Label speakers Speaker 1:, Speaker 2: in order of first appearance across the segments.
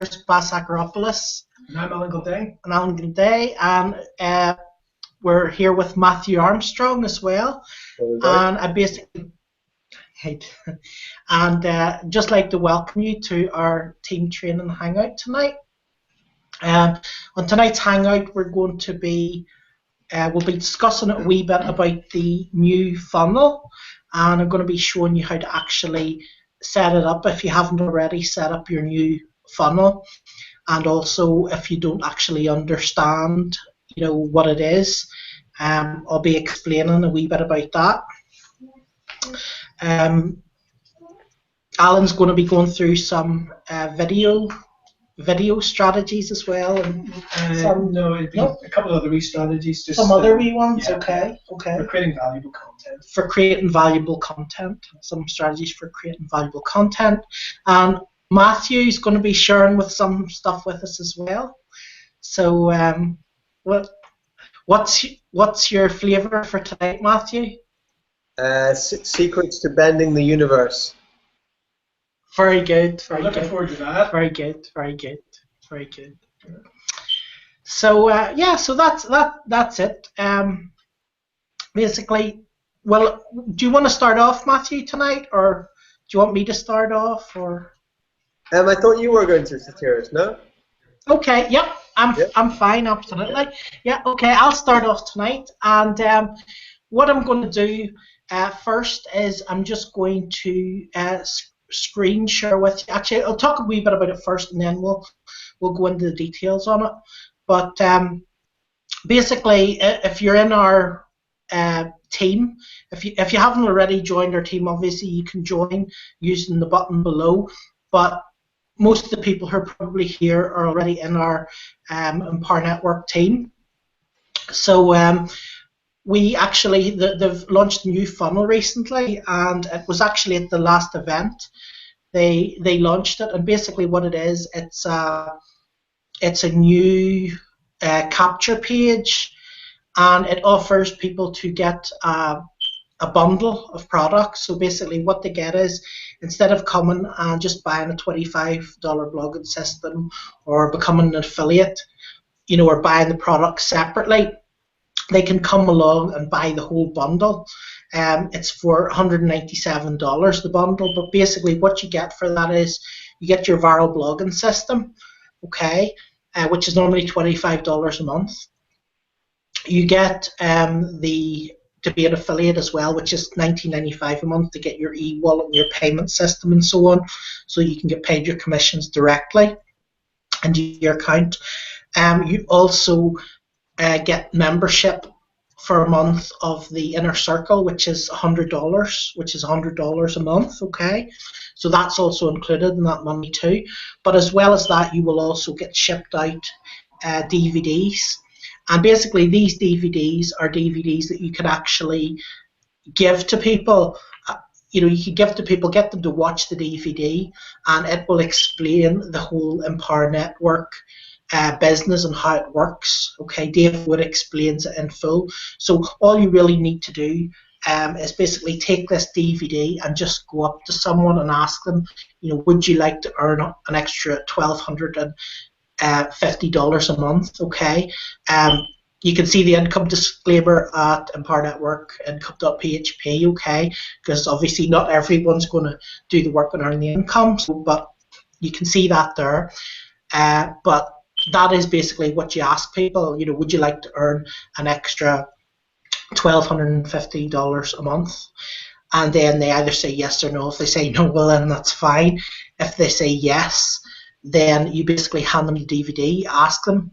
Speaker 1: Bas Akropoulos.
Speaker 2: And I'm Alan Gilday.
Speaker 1: And Alan Gilday, and we're here with Matthew Armstrong as well. And I basically just like to welcome you to our team training hangout tonight. On tonight's hangout, we're going to be we'll be discussing a wee bit about the new funnel, and I'm going to be showing you how to actually set it up if you haven't already set up your new funnel, and also if you don't actually understand, what it is. I'll be explaining a wee bit about that. Alan's going to be going through some video strategies as well, and
Speaker 2: a couple of other wee strategies. Just
Speaker 1: some other wee ones.
Speaker 2: Yeah.
Speaker 1: Okay.
Speaker 2: For creating valuable content.
Speaker 1: For creating valuable content, some strategies for creating valuable content, and Matthew's going to be sharing with some stuff with us as well. So, what's your flavour for tonight, Matthew?
Speaker 3: Secrets to bending the universe.
Speaker 1: Very good.
Speaker 2: I'm looking forward to that.
Speaker 1: Very good. So so that's it. Basically, well, do you want to start off, Matthew, tonight, or do you want me to start off, or?
Speaker 3: I thought you were going to, Satiris, no?
Speaker 1: Okay. Yep. I'm fine. Absolutely. Yeah. Okay. I'll start off tonight, and what I'm going to do first is I'm just going to screen share with you. Actually, I'll talk a wee bit about it first, and then we'll go into the details on it. But basically, if you're in our team, if you haven't already joined our team, obviously you can join using the button below. But most of the people who are probably here are already in our Empower Network team. So we actually, they've launched a new funnel recently, and it was actually at the last event. They launched it, and basically what it is, it's a new capture page, and it offers people to get a bundle of products. So basically what they get is, instead of coming and just buying a $25 blogging system or becoming an affiliate, or buying the products separately, they can come along and buy the whole bundle. It's for $197, the bundle, but basically what you get for that is you get your viral blogging system, okay, which is normally $25 a month. You get to be an affiliate as well, which is $19.95 a month to get your e-wallet and your payment system and so on, so you can get paid your commissions directly into your account. You also get membership for a month of the Inner Circle, which is $100, which is $100 a month, okay? So that's also included in that money too. But as well as that, you will also get shipped out DVDs. And basically these DVDs are DVDs that you can actually give to people. You could give to people, get them to watch the DVD, and it will explain the whole Empower Network business and how it works. Okay, Dave Wood explains it in full. So all you really need to do is basically take this DVD and just go up to someone and ask them, would you like to earn an extra $1,250 a month? Okay. You can see the income disclaimer at Empower Network, income.php, okay, because obviously not everyone's going to do the work and earn the income, but you can see that there. But that is basically what you ask people, would you like to earn an extra $1,250 a month? And then they either say yes or no. If they say no, well then that's fine. If they say yes, then you basically hand them the DVD, ask them,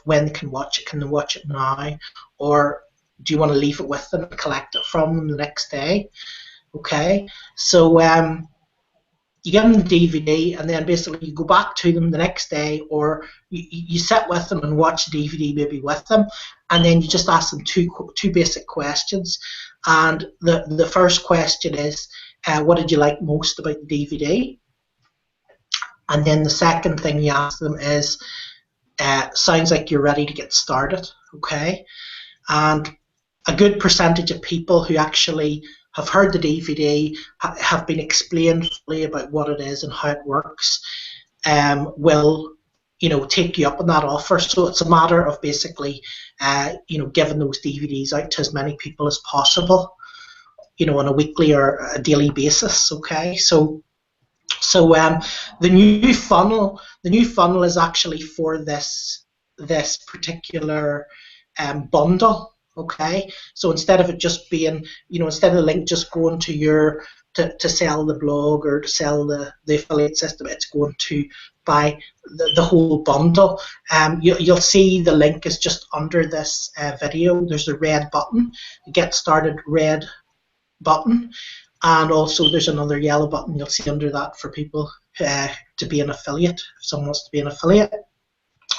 Speaker 1: when they can watch it. Can they watch it now? Or do you want to leave it with them and collect it from them the next day? Okay, so you give them the DVD, and then basically you go back to them the next day, or you sit with them and watch the DVD maybe with them, and then you just ask them two basic questions. And the first question is, what did you like most about the DVD? And then the second thing you ask them is, sounds like you're ready to get started, okay? And a good percentage of people who actually have heard the DVD, have been explained fully about what it is and how it works, will, you know, take you up on that offer. So it's a matter of basically, you know, giving those DVDs out to as many people as possible, you know, on a weekly or a daily basis. Okay, so the new funnel is actually for this particular bundle. Okay, so instead of it just being, you know, instead of the link just going to your to sell the blog or to sell the affiliate system, it's going to buy the whole bundle. You'll see the link is just under this video. There's a red button, the Get Started red button, and also there's another yellow button you'll see under that for people to be an affiliate, if someone wants to be an affiliate.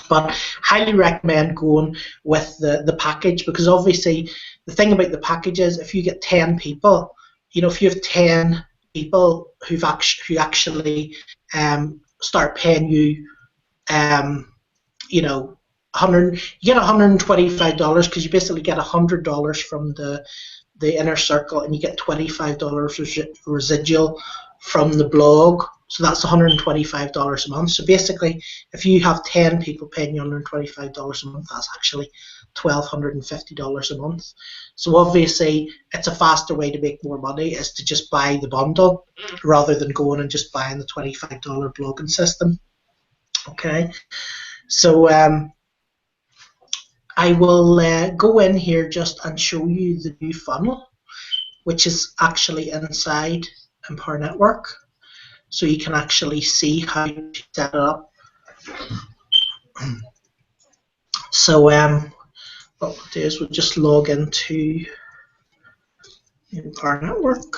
Speaker 1: But highly recommend going with the package, because obviously the thing about the package is if you get 10 people, you know, if you have 10 people who actually start paying you, you know, you get $125 because you basically get $100 from the inner circle, and you get $25 residual from the blog. So that's $125 a month. So basically, if you have 10 people paying you $125 a month, that's actually $1,250 a month. So obviously, it's a faster way to make more money is to just buy the bundle rather than going and just buying the $25 blogging system. Okay, so I will go in here just and show you the new funnel, which is actually inside Empower Network. So you can actually see how to set it up. So what we'll do is we'll just log into Empower Network.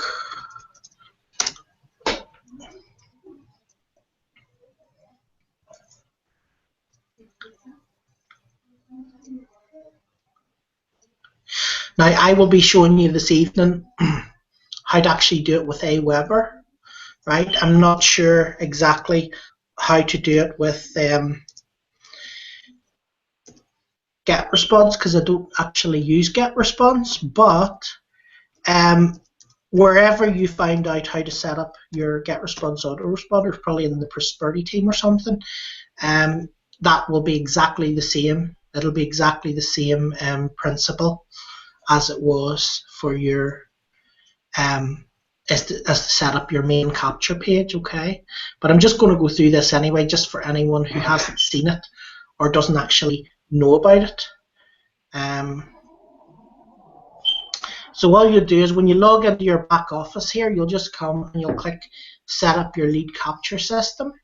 Speaker 1: Now I will be showing you this evening how to actually do it with Aweber. Right, I'm not sure exactly how to do it with GetResponse because I don't actually use GetResponse, but wherever you find out how to set up your GetResponse autoresponder, probably in the Prosperity team or something, that will be exactly the same. It'll be exactly the same principle as it was for your as to set up your main capture page. Okay, but I'm just going to go through this anyway, just for anyone who hasn't seen it or doesn't actually know about it. So all you'll do is when you log into your back office here, you'll just come and you'll click set up your lead capture system.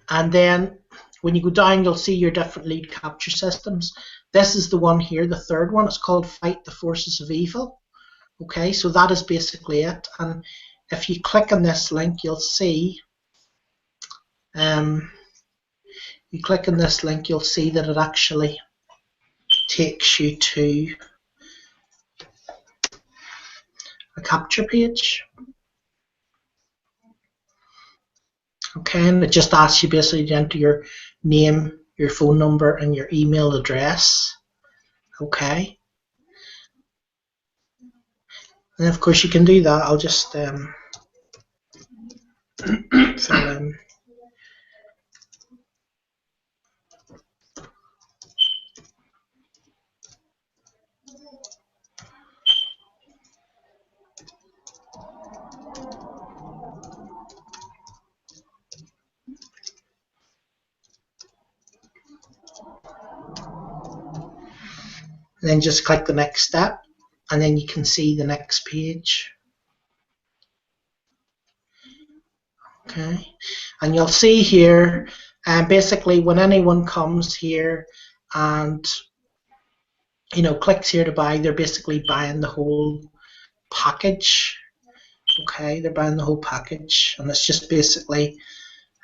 Speaker 1: And then when you go down, you'll see your different lead capture systems. This is the one here, the third one. It's called Fight the Forces of Evil. Okay, so that is basically it. And if you click on this link, you'll see. You click on this link, you'll see that it actually takes you to a capture page. Okay, and it just asks you basically to enter your name, your phone number, and your email address. Okay. And of course you can do that. I'll just fill in. And then just click the next step, and then you can see the next page. Okay, and you'll see here, basically when anyone comes here and clicks here to buy, they're basically buying the whole package. Okay, they're buying the whole package, and it's just basically,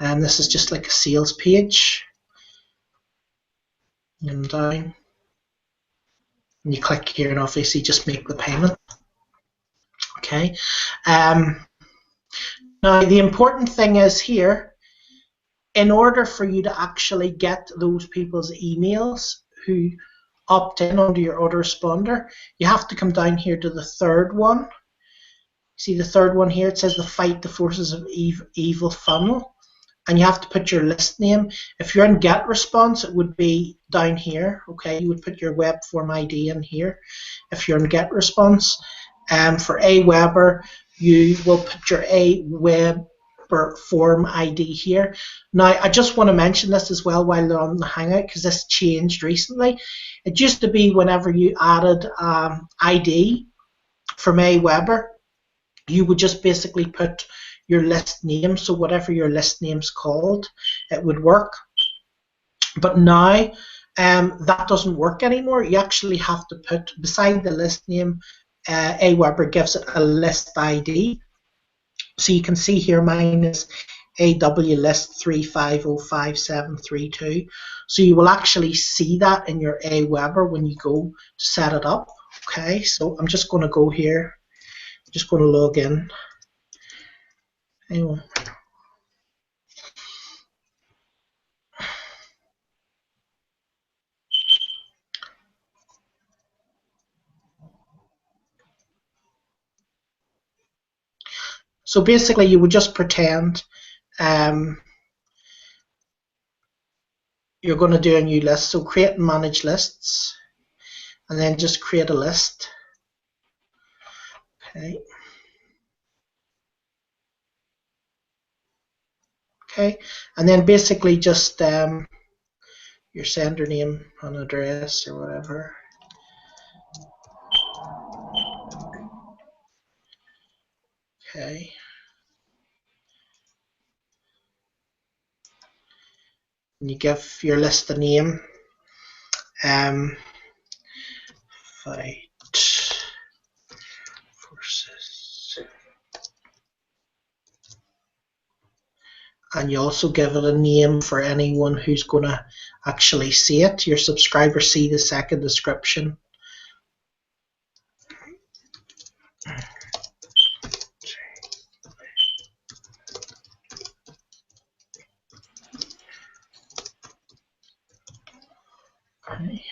Speaker 1: this is just like a sales page. And down. And you click here and obviously just make the payment. Okay. Now the important thing is here, in order for you to actually get those people's emails who opt in under your autoresponder, you have to come down here to the third one, See the third one here? It says the Fight the Forces of Evil funnel. And you have to put your list name. If you're in Get Response, it would be down here. Okay, you would put your web form ID in here. If you're in Get Response, for Aweber, you will put your Aweber form ID here. Now, I just want to mention this as well while they're on the Hangout, because this changed recently. It used to be whenever you added ID from Aweber, you would just basically put your list name, so whatever your list name's called, it would work. But now that doesn't work anymore. You actually have to put, beside the list name, Aweber gives it a list ID. So you can see here mine is AW list 3505732. So you will actually see that in your Aweber when you go to set it up. Okay, so I'm just going to go here, just going to log in. Anyway. So basically you would just pretend you're going to do a new list. So create and manage lists, and then just create a list. Okay. Okay, and then basically just your sender name and address or whatever. Okay. And you give your list a name. Fight Forces. And you also give it a name for anyone who's going to actually see it. Your subscribers see the second description. Okay.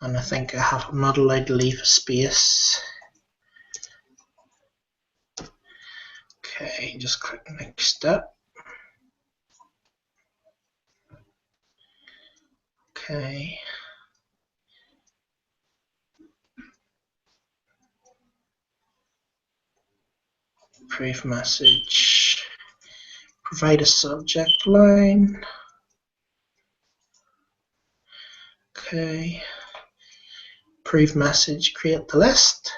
Speaker 1: And I think I'm not allowed to leave a space. Okay, just click next step. Okay. Brief message. Provide a subject line. Okay. Brief message. Create the list.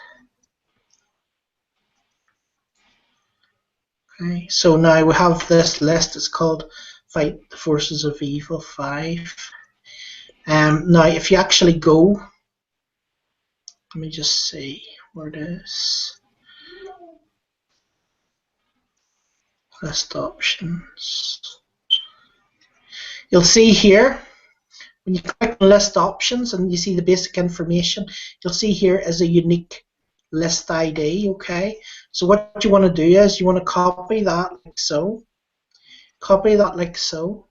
Speaker 1: Okay. So now we have this list. It's called Fight the Forces of Evil 5. Now, if you actually go, let me just see where it is. List options. You'll see here, when you click on list options and you see the basic information, you'll see here is a unique list ID, okay? So what you want to do is you want to copy that like so. Copy that like so.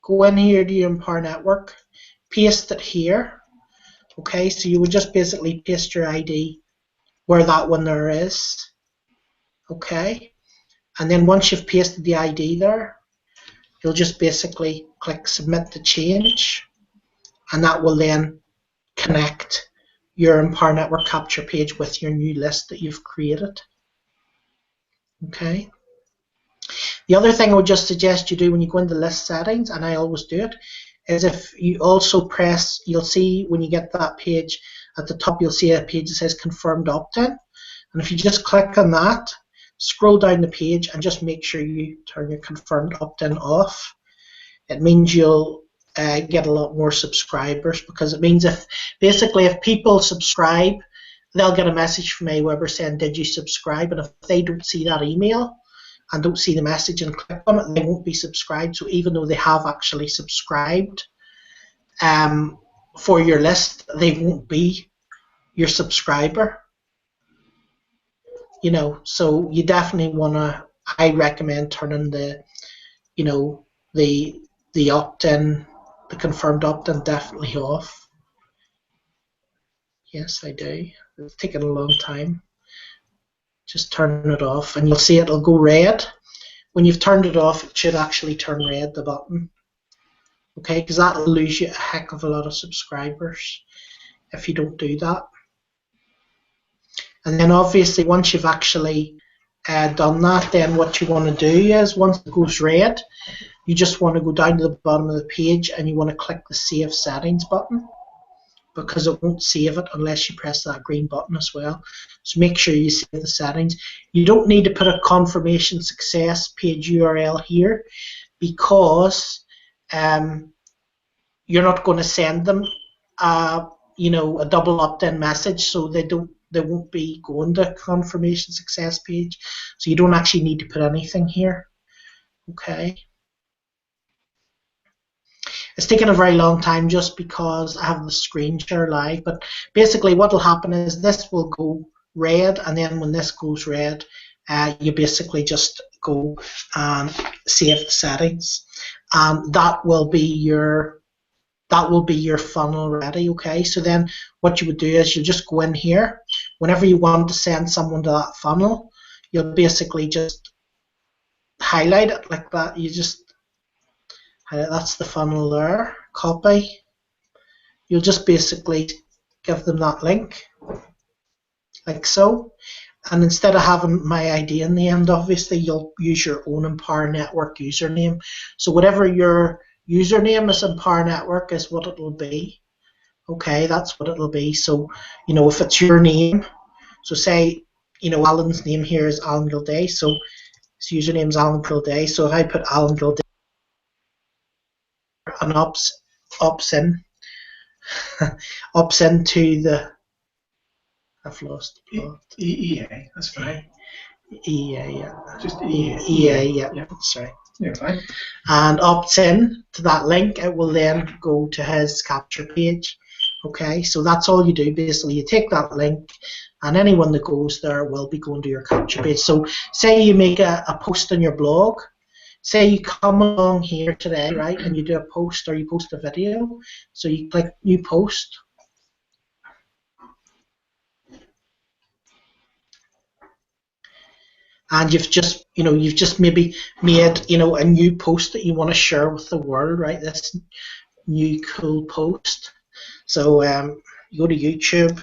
Speaker 1: Go in here to your Empower Network, paste it here, okay? So you would just basically paste your ID where that one there is, okay? And then once you've pasted the ID there, you'll just basically click Submit to Change, and that will then connect your Empower Network capture page with your new list that you've created. Okay. The other thing I would just suggest you do when you go into list settings, and I always do it, is if you also press, you'll see when you get that page at the top, you'll see a page that says Confirmed Opt-in, and if you just click on that, scroll down the page and just make sure you turn your Confirmed Opt-in off. It means you'll get a lot more subscribers, because it means if people subscribe, they'll get a message from Aweber saying, did you subscribe? And if they don't see that email and don't see the message and click on it, they won't be subscribed. So even though they have actually subscribed for your list, they won't be your subscriber. You know, so you definitely want to, I recommend turning the, you know, the opt-in, the confirmed opt-in definitely off. Yes, I do. It's taken a long time. Just turn it off, and you'll see it'll go red. When you've turned it off, it should actually turn red, the button. Okay, because that'll lose you a heck of a lot of subscribers if you don't do that. And then obviously once you've actually done that, then what you want to do is once it goes red, you just want to go down to the bottom of the page and you want to click the Save Settings button, because it won't save it unless you press that green button as well. So make sure you save the settings. You don't need to put a confirmation success page URL here, because you're not going to send them you know, a double opt-in message, so they won't be going to confirmation success page. So you don't actually need to put anything here. Okay. It's taken a very long time just because I have the screen share live, but basically what will happen is this will go red, and then when this goes red, you basically just go and save the settings, and that will be your funnel ready. Okay, so then what you would do is you just go in here whenever you want to send someone to that funnel. You'll basically just highlight it like that. You just that's the funnel there. Copy. You'll just basically give them that link like so, and instead of having my ID in the end, obviously you'll use your own Empower Network username. So whatever your username is, Empower Network is what it will be. Okay, that's what it'll be. So, you know, if it's your name, so say, you know, Alan's name here is Alan Gilday, so his username is Alan Gilday. So if I put Alan Gilday and opts into the, I've lost
Speaker 2: EA, that's fine.
Speaker 1: EA, yeah.
Speaker 2: Just EA.
Speaker 1: EA, yeah.
Speaker 2: Yeah.
Speaker 1: Sorry.
Speaker 2: You're fine.
Speaker 1: And opts in to that link, it will then go to his capture page. Okay, so that's all you do. Basically, you take that link, and anyone that goes there will be going to your capture page. So say you make a post on your blog. Say you come along here today, right, and you do a post or you post a video. So you click new post. And you've just, you know, maybe made, you know, a new post that you want to share with the world, right? This new cool post. So you go to YouTube,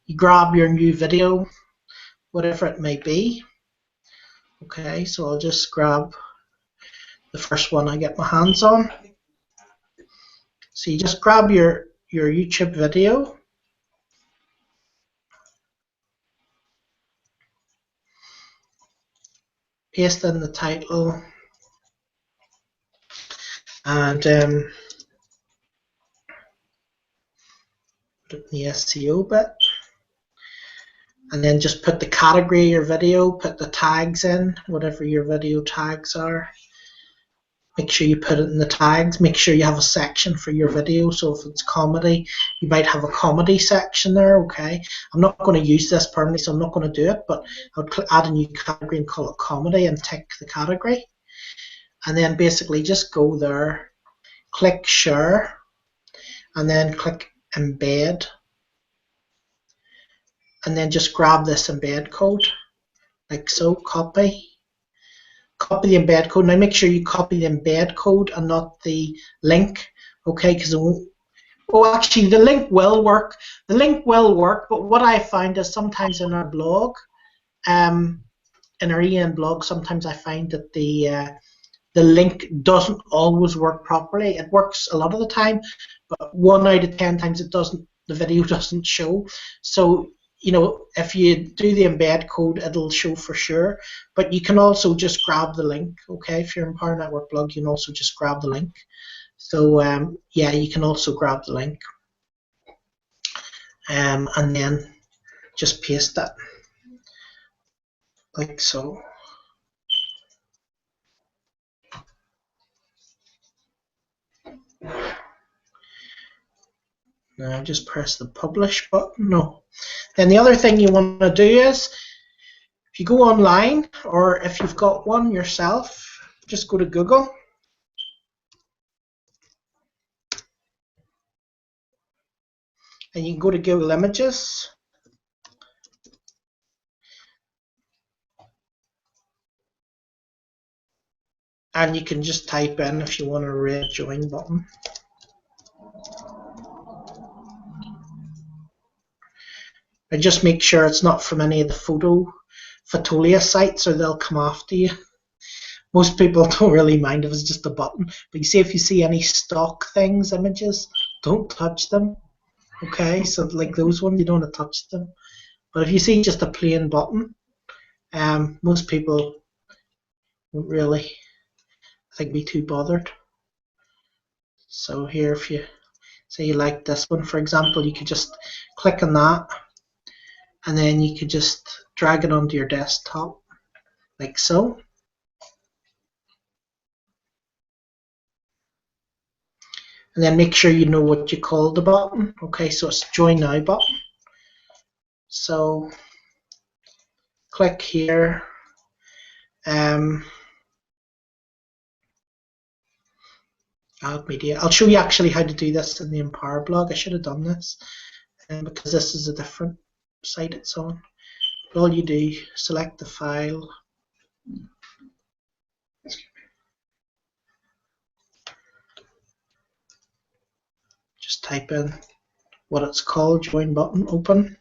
Speaker 1: you grab your new video, whatever it may be. Okay, so I'll just grab the first one I get my hands on. So you just grab your YouTube video. Paste in the title, and put the SEO bit, and then just put the category of your video, put the tags in, whatever your video tags are. Make sure you put it in the tags. Make sure you have a section for your video. So if it's comedy, you might have a comedy section there. Okay, I'm not going to use this permanently, so I'm not going to do it, but I'll add a new category and call it comedy and tick the category. And then basically just go there, click share, and then click embed, and then just grab this embed code like so. Copy the embed code. Now make sure you copy the embed code and not the link, okay, because it won't. Oh, actually the link will work. The link will work, but what I find is sometimes in our blog, in our EN blog, sometimes I find that the link doesn't always work properly. It works a lot of the time, but 1 out of 10 times it doesn't. The video doesn't show. So, you know, if you do the embed code, it'll show for sure. But you can also just grab the link. Okay, if you're in Empower Network blog, you can also just grab the link. So yeah, you can also grab the link, and then just paste that like so. Now just press the publish button. No. Then the other thing you want to do is, if you go online, or if you've got one yourself, just go to Google. and you can go to Google Images. And you can just type in if you want a red join button. And just make sure it's not from any of the Fotolia sites, or they'll come after you. Most people don't really mind if it's just a button, but you see, if you see any stock things, images, don't touch them. Okay, so like those ones, you don't want to touch them. But if you see just a plain button, most people won't really, I think, be too bothered. So here, if you say you like this one, for example, you could just click on that, and then you could just drag it onto your desktop, like so. And then make sure you know what you call the button. Okay, so it's Join Now button. So click here. Add media. I'll show you actually how to do this in the Empower blog. I should have done this because this is a different site it's on. But all you do, select the file. Just type in what it's called, Join button, open.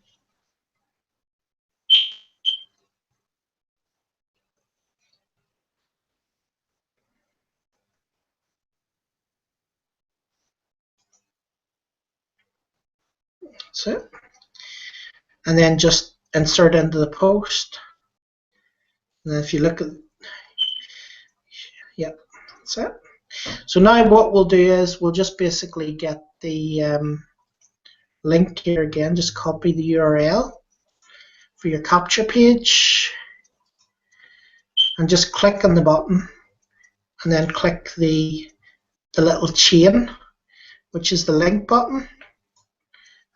Speaker 1: That's it. And then just insert into the post. And then if you look at, yeah, that's it. So now what we'll do is we'll just basically get the link here again, just copy the URL for your capture page, and just click on the button, and then click the little chain, which is the link button,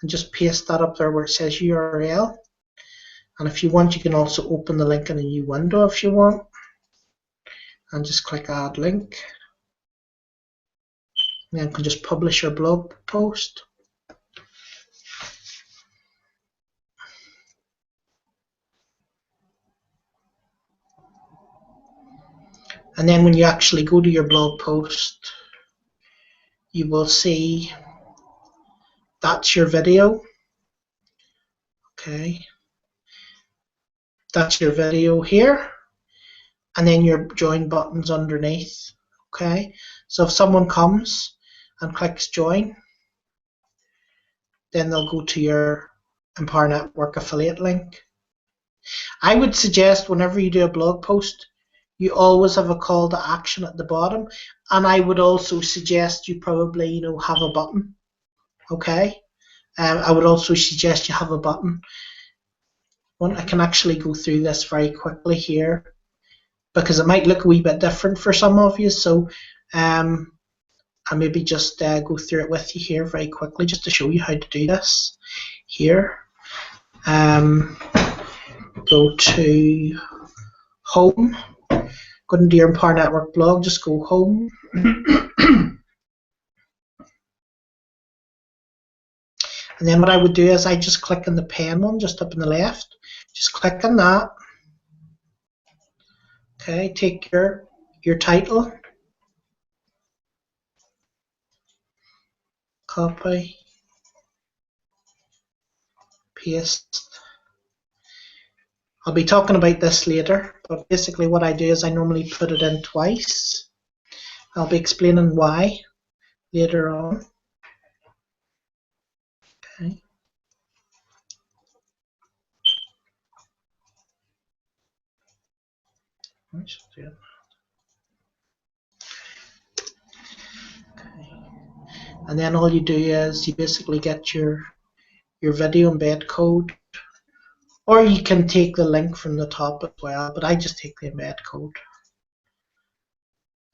Speaker 1: and just paste that up there where it says URL. And if you want, you can also open the link in a new window if you want, and just click Add Link. And then you can just publish your blog post. And then when you actually go to your blog post, you will see that's your video. Okay, that's your video here, and then your join buttons underneath. Okay, so if someone comes and clicks join, then they'll go to your Empower Network affiliate link. I would suggest whenever you do a blog post, you always have a call to action at the bottom, and I would also suggest you probably have a button. Okay, I would also suggest you have a button. I can actually go through this very quickly here because it might look a wee bit different for some of you. So I'll maybe just go through it with you here very quickly just to show you how to do this. Here, go to Home. Go into your Empower Network blog, just go Home. And then what I would do is I just click on the pen one just up on the left. Just click on that. Okay, take your title, copy, paste. I'll be talking about this later, but basically what I do is I normally put it in twice. I'll be explaining why later on. Okay. Okay. And then all you do is you basically get your video embed code, or you can take the link from the top as well, but I just take the embed code.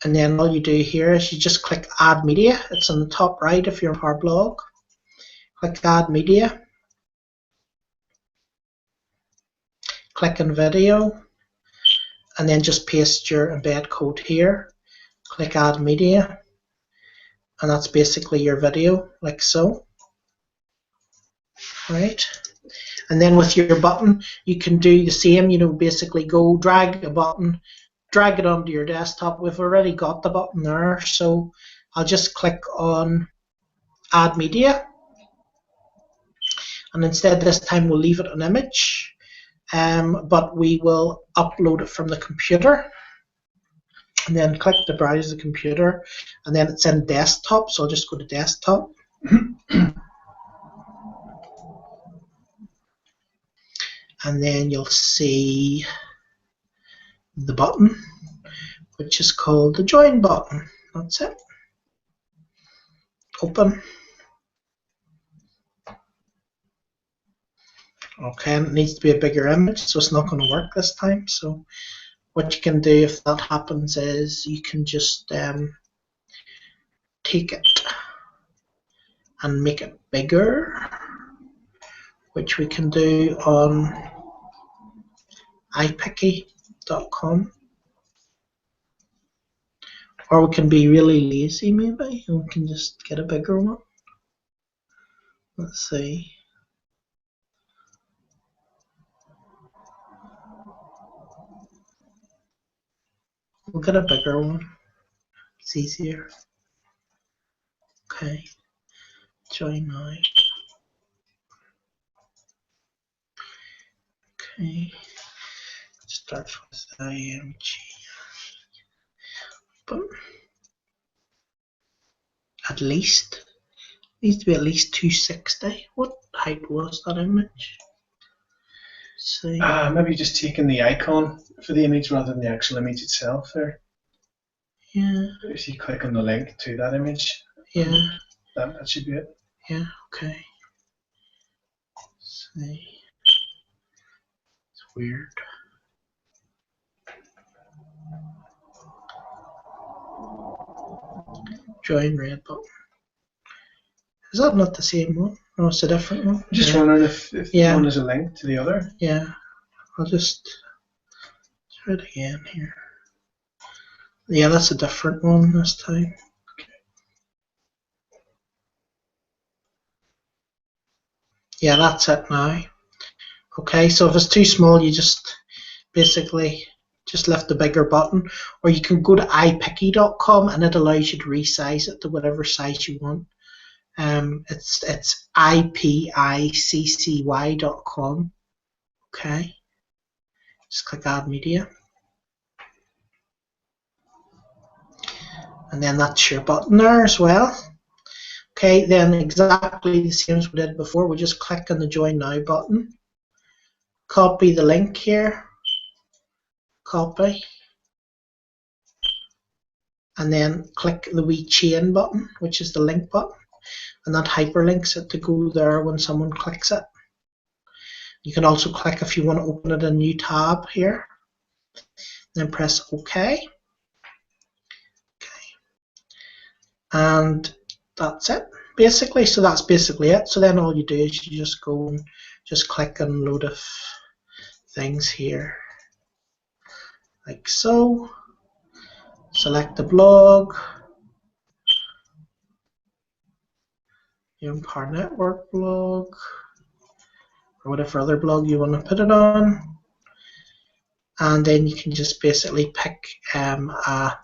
Speaker 1: And then all you do here is you just click Add Media. It's on the top right if you're in Empower blog. Click Add Media. Click on Video. And then just paste your embed code here. Click Add Media. And that's basically your video, like so. right? And then with your button, you can do the same, you know, basically go drag a button, drag it onto your desktop. We've already got the button there, so I'll just click on Add Media. And instead this time we'll leave it an image, but we will upload it from the computer. And then click to browse the computer, and then it's in desktop, so I'll just go to desktop. And then you'll see the button, which is called the join button. That's it. Open. Okay, and it needs to be a bigger image, so it's not going to work this time. So what you can do if that happens is you can just take it and make it bigger, which we can do on iPicky.com. Or we can be really lazy maybe, and we can just get a bigger one. Let's see. We'll get a bigger one. It's easier. Okay. Join now. Okay. Start with IMG. But at least needs to be at least 260. What height was that image? Let's see.
Speaker 2: Maybe just taking the icon for the image rather than the actual image itself there.
Speaker 1: Yeah.
Speaker 2: If you click on the link to that image,
Speaker 1: Yeah.
Speaker 2: that should be it.
Speaker 1: Yeah. Okay. Let's see. It's weird. Join red button. Is that not the same one? No, it's a different one.
Speaker 2: I'm just wondering if one is a link to the other.
Speaker 1: Yeah. I'll just try it again here. Yeah, that's a different one this time. Yeah, that's it now. Okay, so if it's too small, you just basically just lift the bigger button, or you can go to iPicky.com and it allows you to resize it to whatever size you want. It's ipiccy.com. Okay, just click Add Media, and then that's your button there as well. Okay, then exactly the same as we did before. We just click on the Join Now button, copy the link here, copy, and then click the wee chain button, which is the link button, and that hyperlinks it to go there when someone clicks it. You can also click if you want to open it in a new tab here, then press OK. And that's it basically. So that's basically it. So then all you do is you just go and just click on a load of things here, like so. Select the blog, your Empower Network blog, or whatever other blog you want to put it on, and then you can just basically pick a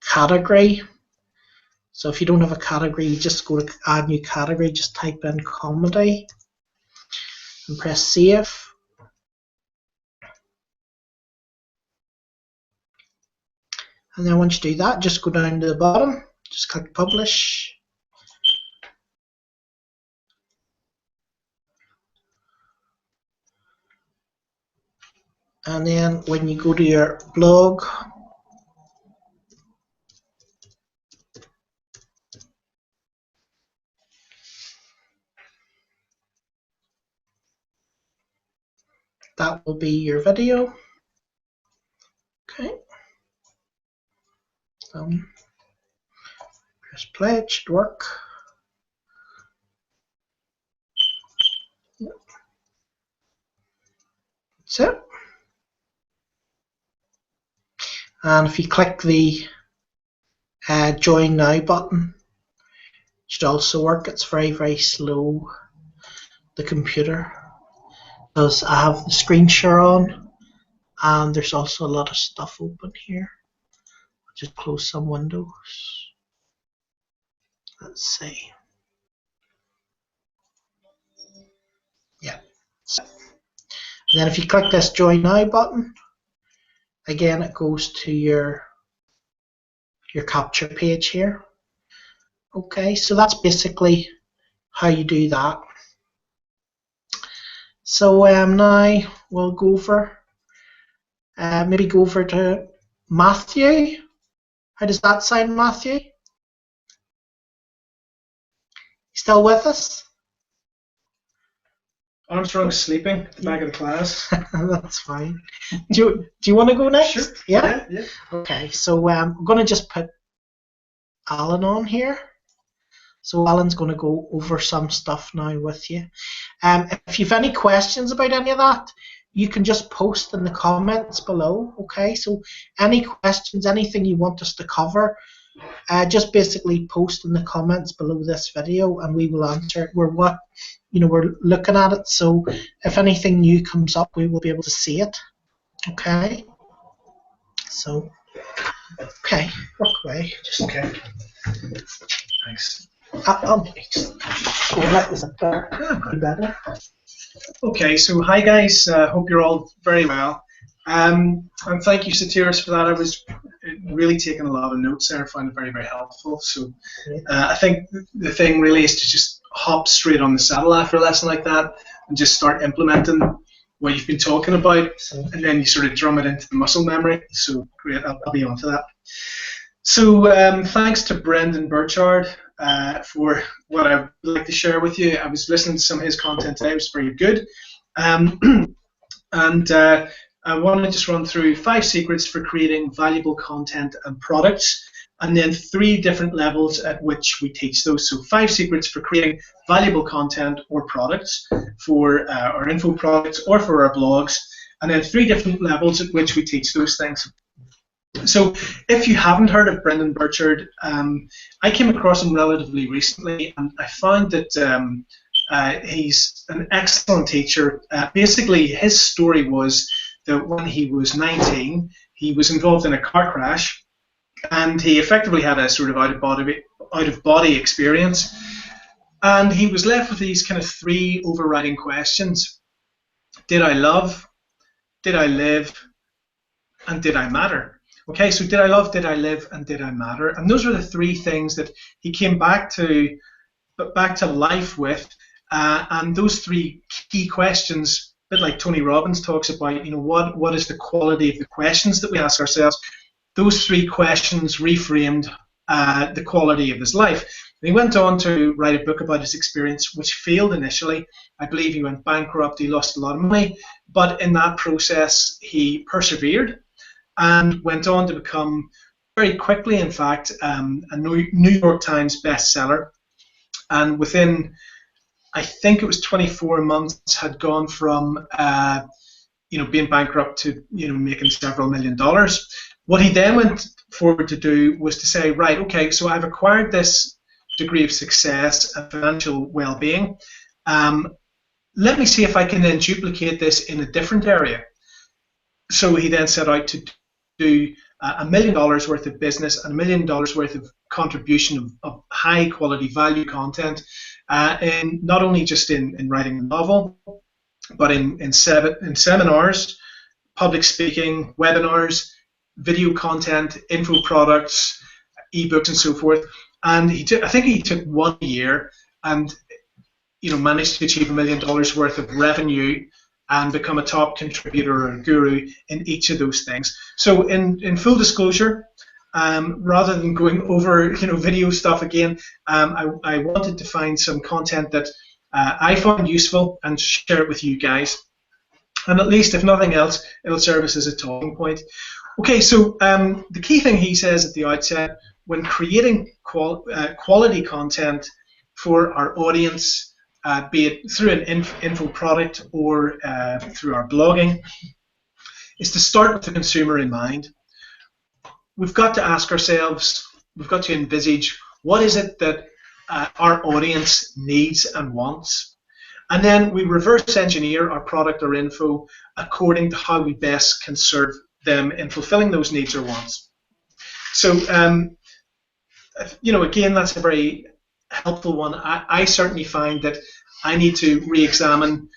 Speaker 1: category. So if you don't have a category, you just go to Add New Category, just type in comedy and press Save. And then once you do that, just go down to the bottom, just click Publish. And then when you go to your blog, that will be your video. Okay. Press play, it should work. Yep. That's it. And if you click the Join Now button, should also work. It's very, very slow, the computer, because I have the screen share on, and there's also a lot of stuff open here. I'll just close some windows. Let's see. Yeah. And then if you click this Join Now button, again it goes to your capture page here. Okay, so that's basically how you do that. So now we'll go over, maybe go over to Matthew. How does that sound, Matthew? You still with us?
Speaker 2: Armstrong's sleeping at the back of the class.
Speaker 1: That's fine. Do you want to go next?
Speaker 2: Sure.
Speaker 1: Yeah?
Speaker 2: Yeah.
Speaker 1: Okay, so I'm going to just put Alan on here. So Alan's going to go over some stuff now with you. If you have any questions about any of that, you can just post in the comments below. Okay, so any questions, anything you want us to cover, just basically post in the comments below this video, and we will answer it. We're looking at it, so if anything new comes up, we will be able to see it. Okay. So, okay, work away. Just
Speaker 2: Okay. Thanks.
Speaker 1: I'll go like this up there. Better.
Speaker 2: Okay, so hi guys, hope you're all very well. And thank you, Satiris, for that. I was really taking a lot of notes there. I found it very, very helpful. So I think the thing really is to just hop straight on the saddle after a lesson like that and just start implementing what you've been talking about, and then you sort of drum it into the muscle memory. So great, I'll be on to that. So thanks to Brendan Burchard for what I would like to share with you. I was listening to some of his content today. It was very good. And I want to just run through 5 secrets for creating valuable content and products, and then 3 different levels at which we teach those. So 5 secrets for creating valuable content or products for our info products or for our blogs, and then 3 different levels at which we teach those things. So if you haven't heard of Brendan Burchard, I came across him relatively recently, and I found that he's an excellent teacher. Basically, his story was that when he was 19, he was involved in a car crash, and he effectively had a sort of out-of-body experience, and he was left with these kind of 3 overriding questions. Did I love? Did I live? And did I matter? Okay, so did I love, did I live, and did I matter? And those were the 3 things that he came back to life with, and those 3 key questions, a bit like Tony Robbins talks about, what is the quality of the questions that we ask ourselves? Those 3 questions reframed the quality of his life. And he went on to write a book about his experience, which failed initially. I believe he went bankrupt, he lost a lot of money, but in that process he persevered and went on to become, very quickly in fact, a New York Times bestseller. And within, I think it was 24 months, had gone from being bankrupt to making several $1 million. What he then went forward to do was to say, right, okay, so I've acquired this degree of success and financial well-being. Let me see if I can then duplicate this in a different area. So he then set out to do $1 million worth of business and $1 million worth of contribution of high quality value content, and not only just in writing a novel, but in seminars, public speaking, webinars, video content, info products, ebooks, and so forth. And I think he took 1 year and managed to achieve $1 million worth of revenue and become a top contributor or guru in each of those things. So in full disclosure, rather than going over video stuff again, I wanted to find some content that I found useful and share it with you guys. And at least, if nothing else, it'll serve us as a talking point. Okay, so the key thing he says at the outset, when creating quality content for our audience, be it through an info product or through our blogging, is to start with the consumer in mind. We've got to ask ourselves, we've got to envisage, what is it that our audience needs and wants. And then we reverse engineer our product or info according to how we best can serve them in fulfilling those needs or wants. So, again, that's a very helpful one. I certainly find that I need to re-examine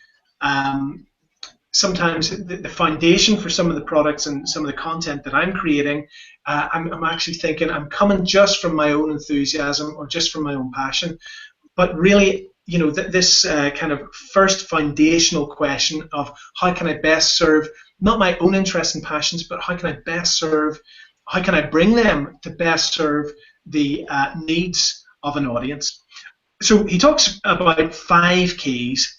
Speaker 2: sometimes the foundation for some of the products and some of the content that I'm creating. I'm actually thinking I'm coming just from my own enthusiasm or just from my own passion, but really, this kind of first foundational question of how can I best serve not my own interests and passions, but how can I bring them to best serve the needs of an audience. So he talks about 5 keys: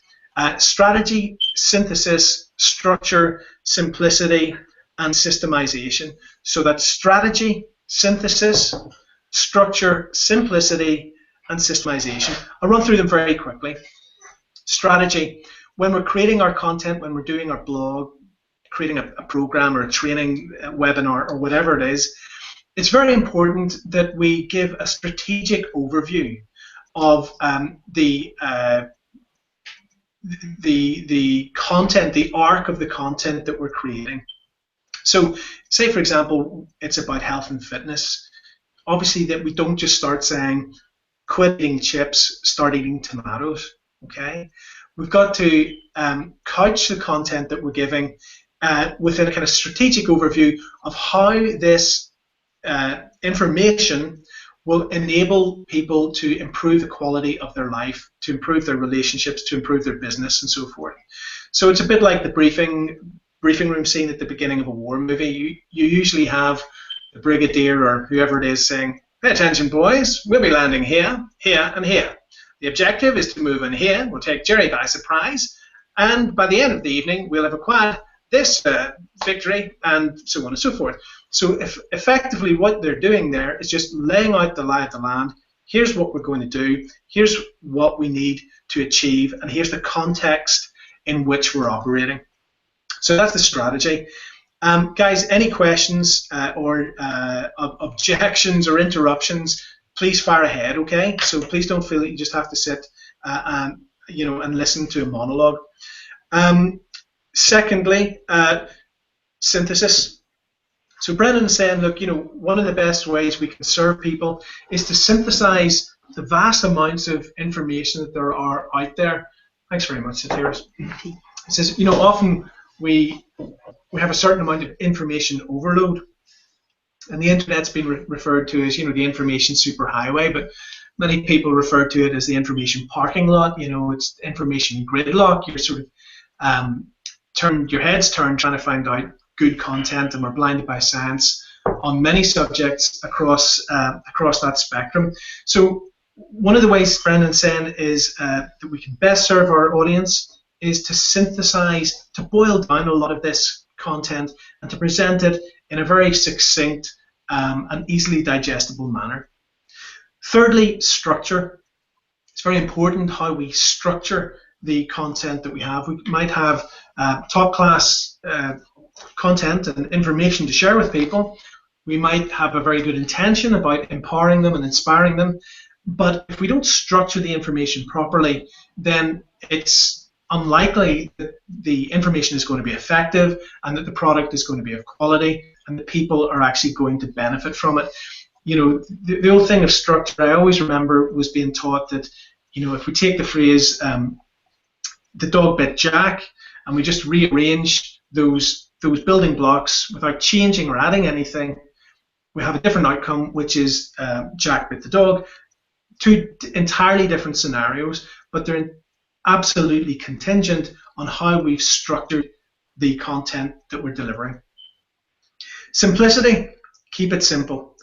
Speaker 2: strategy, synthesis, structure, simplicity, and systemization. So that's strategy, synthesis, structure, simplicity, and systemization. I'll run through them very quickly. Strategy: when we're creating our content, when we're doing our blog, creating a program or a training webinar or whatever it is, it's very important that we give a strategic overview of the content, the arc of the content that we're creating. So, say for example, it's about health and fitness. Obviously, that we don't just start saying, quit eating chips, start eating tomatoes. Okay, we've got to couch the content that we're giving within a kind of strategic overview of how this information will enable people to improve the quality of their life, to improve their relationships, to improve their business, and so forth. So it's a bit like the briefing room scene at the beginning of a war movie. You usually have the brigadier or whoever it is saying, "Pay attention, boys, we'll be landing here, here, and here. The objective is to move in here, we'll take Jerry by surprise, and by the end of the evening, we'll have acquired this victory," and so on and so forth. So effectively what they're doing there is just laying out the lie of the land. Here's what we're going to do, here's what we need to achieve, and here's the context in which we're operating. So that's the strategy. Guys, any questions or objections or interruptions, please fire ahead, okay? So please don't feel that you just have to sit and listen to a monologue. Secondly, synthesis. So Brendan is saying, look, one of the best ways we can serve people is to synthesize the vast amounts of information that there are out there. Thanks very much, Satiris. He says, often we have a certain amount of information overload, and the internet's been referred to as, the information superhighway, but many people refer to it as the information parking lot. It's information gridlock. You're sort of your head's turned trying to find out good content, and we're blinded by science on many subjects across that spectrum. So one of the ways Brendan's saying is that we can best serve our audience is to synthesize, to boil down a lot of this content and to present it in a very succinct and easily digestible manner. Thirdly, structure. It's very important how we structure the content that we have. We might have top class content and information to share with people. We might have a very good intention about empowering them and inspiring them, but if we don't structure the information properly, then it's unlikely that the information is going to be effective and that the product is going to be of quality and that people are actually going to benefit from it. The old thing of structure, I always remember was being taught that, if we take the phrase, the dog bit Jack, and we just rearrange those building blocks without changing or adding anything, we have a different outcome, which is Jack bit the dog. 2 entirely different scenarios, but they're absolutely contingent on how we've structured the content that we're delivering. Simplicity, keep it simple.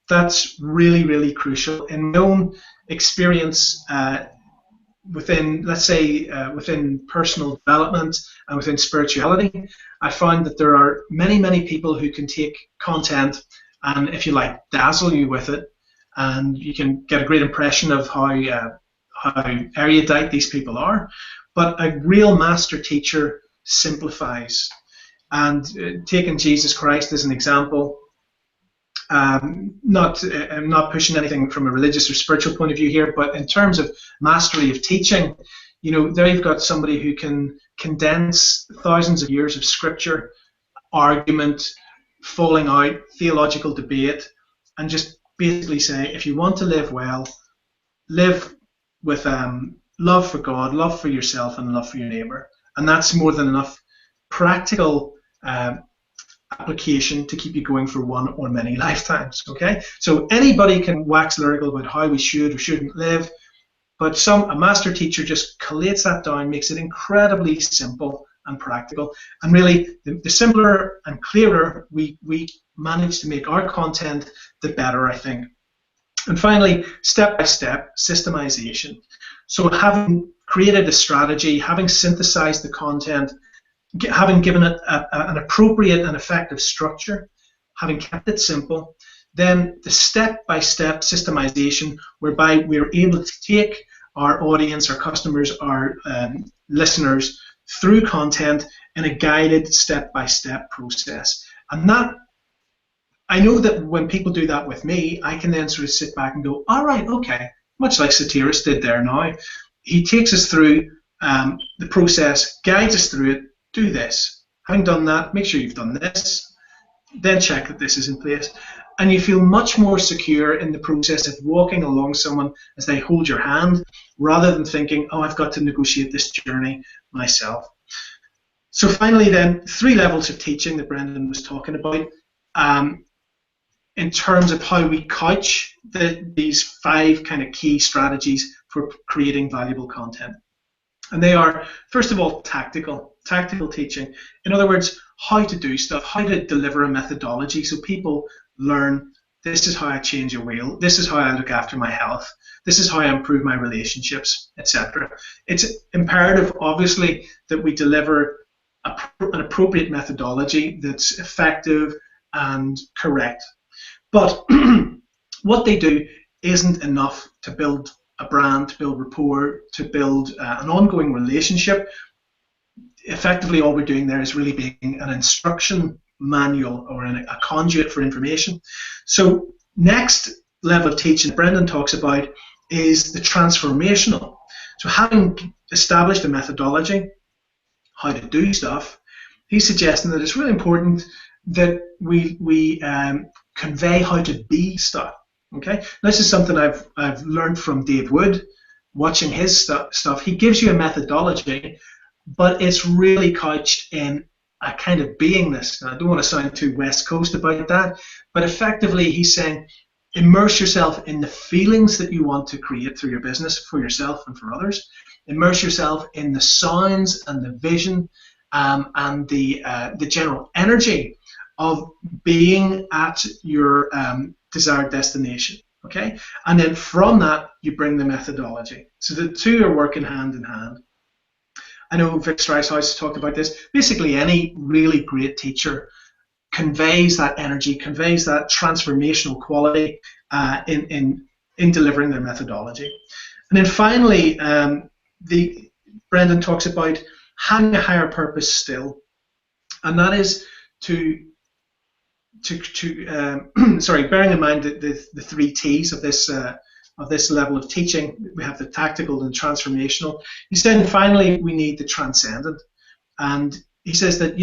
Speaker 2: That's really, really crucial. In my own experience, within, let's say, within personal development and within spirituality, I found that there are many, many people who can take content and, if you like, dazzle you with it, and you can get a great impression of how erudite these people are. But a real master teacher simplifies. And taking Jesus Christ as an example, I'm not pushing anything from a religious or spiritual point of view here, but in terms of mastery of teaching, there you've got somebody who can condense thousands of years of scripture, argument, falling out, theological debate, and just basically say, if you want to live well, live with love for God, love for yourself, and love for your neighbour. And that's more than enough practical application to keep you going for one or many lifetimes. Okay, so anybody can wax lyrical about how we should or shouldn't live, but a master teacher just collates that down, makes it incredibly simple and practical. And really, the simpler and clearer we manage to make our content, the better, I think. And finally, step-by-step systemization. So having created a strategy, having synthesized the content, having given it an appropriate and effective structure, having kept it simple, then the step-by-step systemization whereby we're able to take our audience, our customers, our listeners through content in a guided step-by-step process. And that, I know that when people do that with me, I can then sort of sit back and go, all right, okay, much like Satiris did there now. He takes us through the process, guides us through it, do this. Having done that, make sure you've done this, then check that this is in place. And you feel much more secure in the process of walking along someone as they hold your hand, rather than thinking, oh, I've got to negotiate this journey myself. So finally then, 3 levels of teaching that Brendan was talking about. In terms of how we couch these 5 kind of key strategies for creating valuable content. And they are, first of all, tactical teaching. In other words, how to do stuff, how to deliver a methodology so people learn, this is how I change a wheel, this is how I look after my health, this is how I improve my relationships, etc. It's imperative, obviously, that we deliver an appropriate methodology that's effective and correct. But what they do isn't enough to build a brand, to build rapport, to build an ongoing relationship. Effectively, all we're doing there is really being an instruction manual or a conduit for information. So next level of teaching that Brendan talks about is the transformational. So having established a methodology, how to do stuff, he's suggesting that it's really important that we convey how to be stuff. Okay, this is something I've learned from Dave Wood, watching his stuff. He gives you a methodology, but it's really couched in a kind of beingness. Now, I don't want to sound too West Coast about that, but effectively he's saying immerse yourself in the feelings that you want to create through your business for yourself and for others. Immerse yourself in the sounds and the vision and the general energy of being at your desired destination, okay? And then from that, you bring the methodology. So the 2 are working hand in hand. I know Vic Streishaus talked about this. Basically, any really great teacher conveys that energy, conveys that transformational quality in delivering their methodology. And then finally, Brendan talks about having a higher purpose still, and that is bearing in mind the 3 T's of this level of teaching. We have the tactical and transformational. He said, finally, we need the transcendent. And he says that,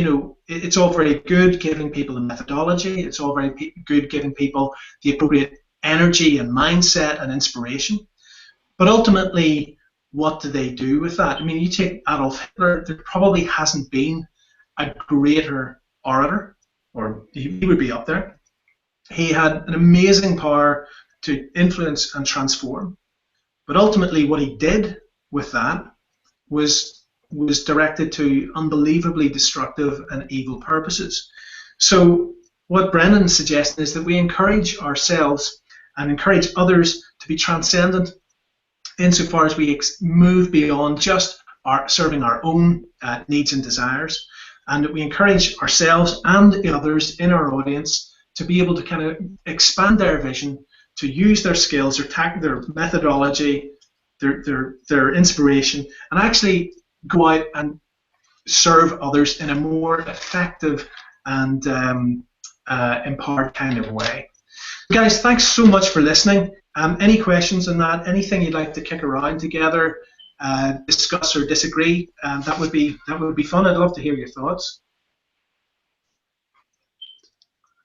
Speaker 2: it's all very good giving people a methodology. It's all very good giving people the appropriate energy and mindset and inspiration. But ultimately, what do they do with that? I mean, you take Adolf Hitler, there probably hasn't been a greater orator, or he would be up there. He had an amazing power to influence and transform. But ultimately what he did with that was directed to unbelievably destructive and evil purposes. So what Brendan's suggesting is that we encourage ourselves and encourage others to be transcendent insofar as we move beyond just serving our own needs and desires, and that we encourage ourselves and the others in our audience to be able to kind of expand their vision, to use their skills, their methodology, their inspiration, and actually go out and serve others in a more effective and empowered kind of way. guys, thanks so much for listening. Any questions on that? Anything you'd like to kick around together, discuss or disagree? That would be fun. I'd love to hear your thoughts.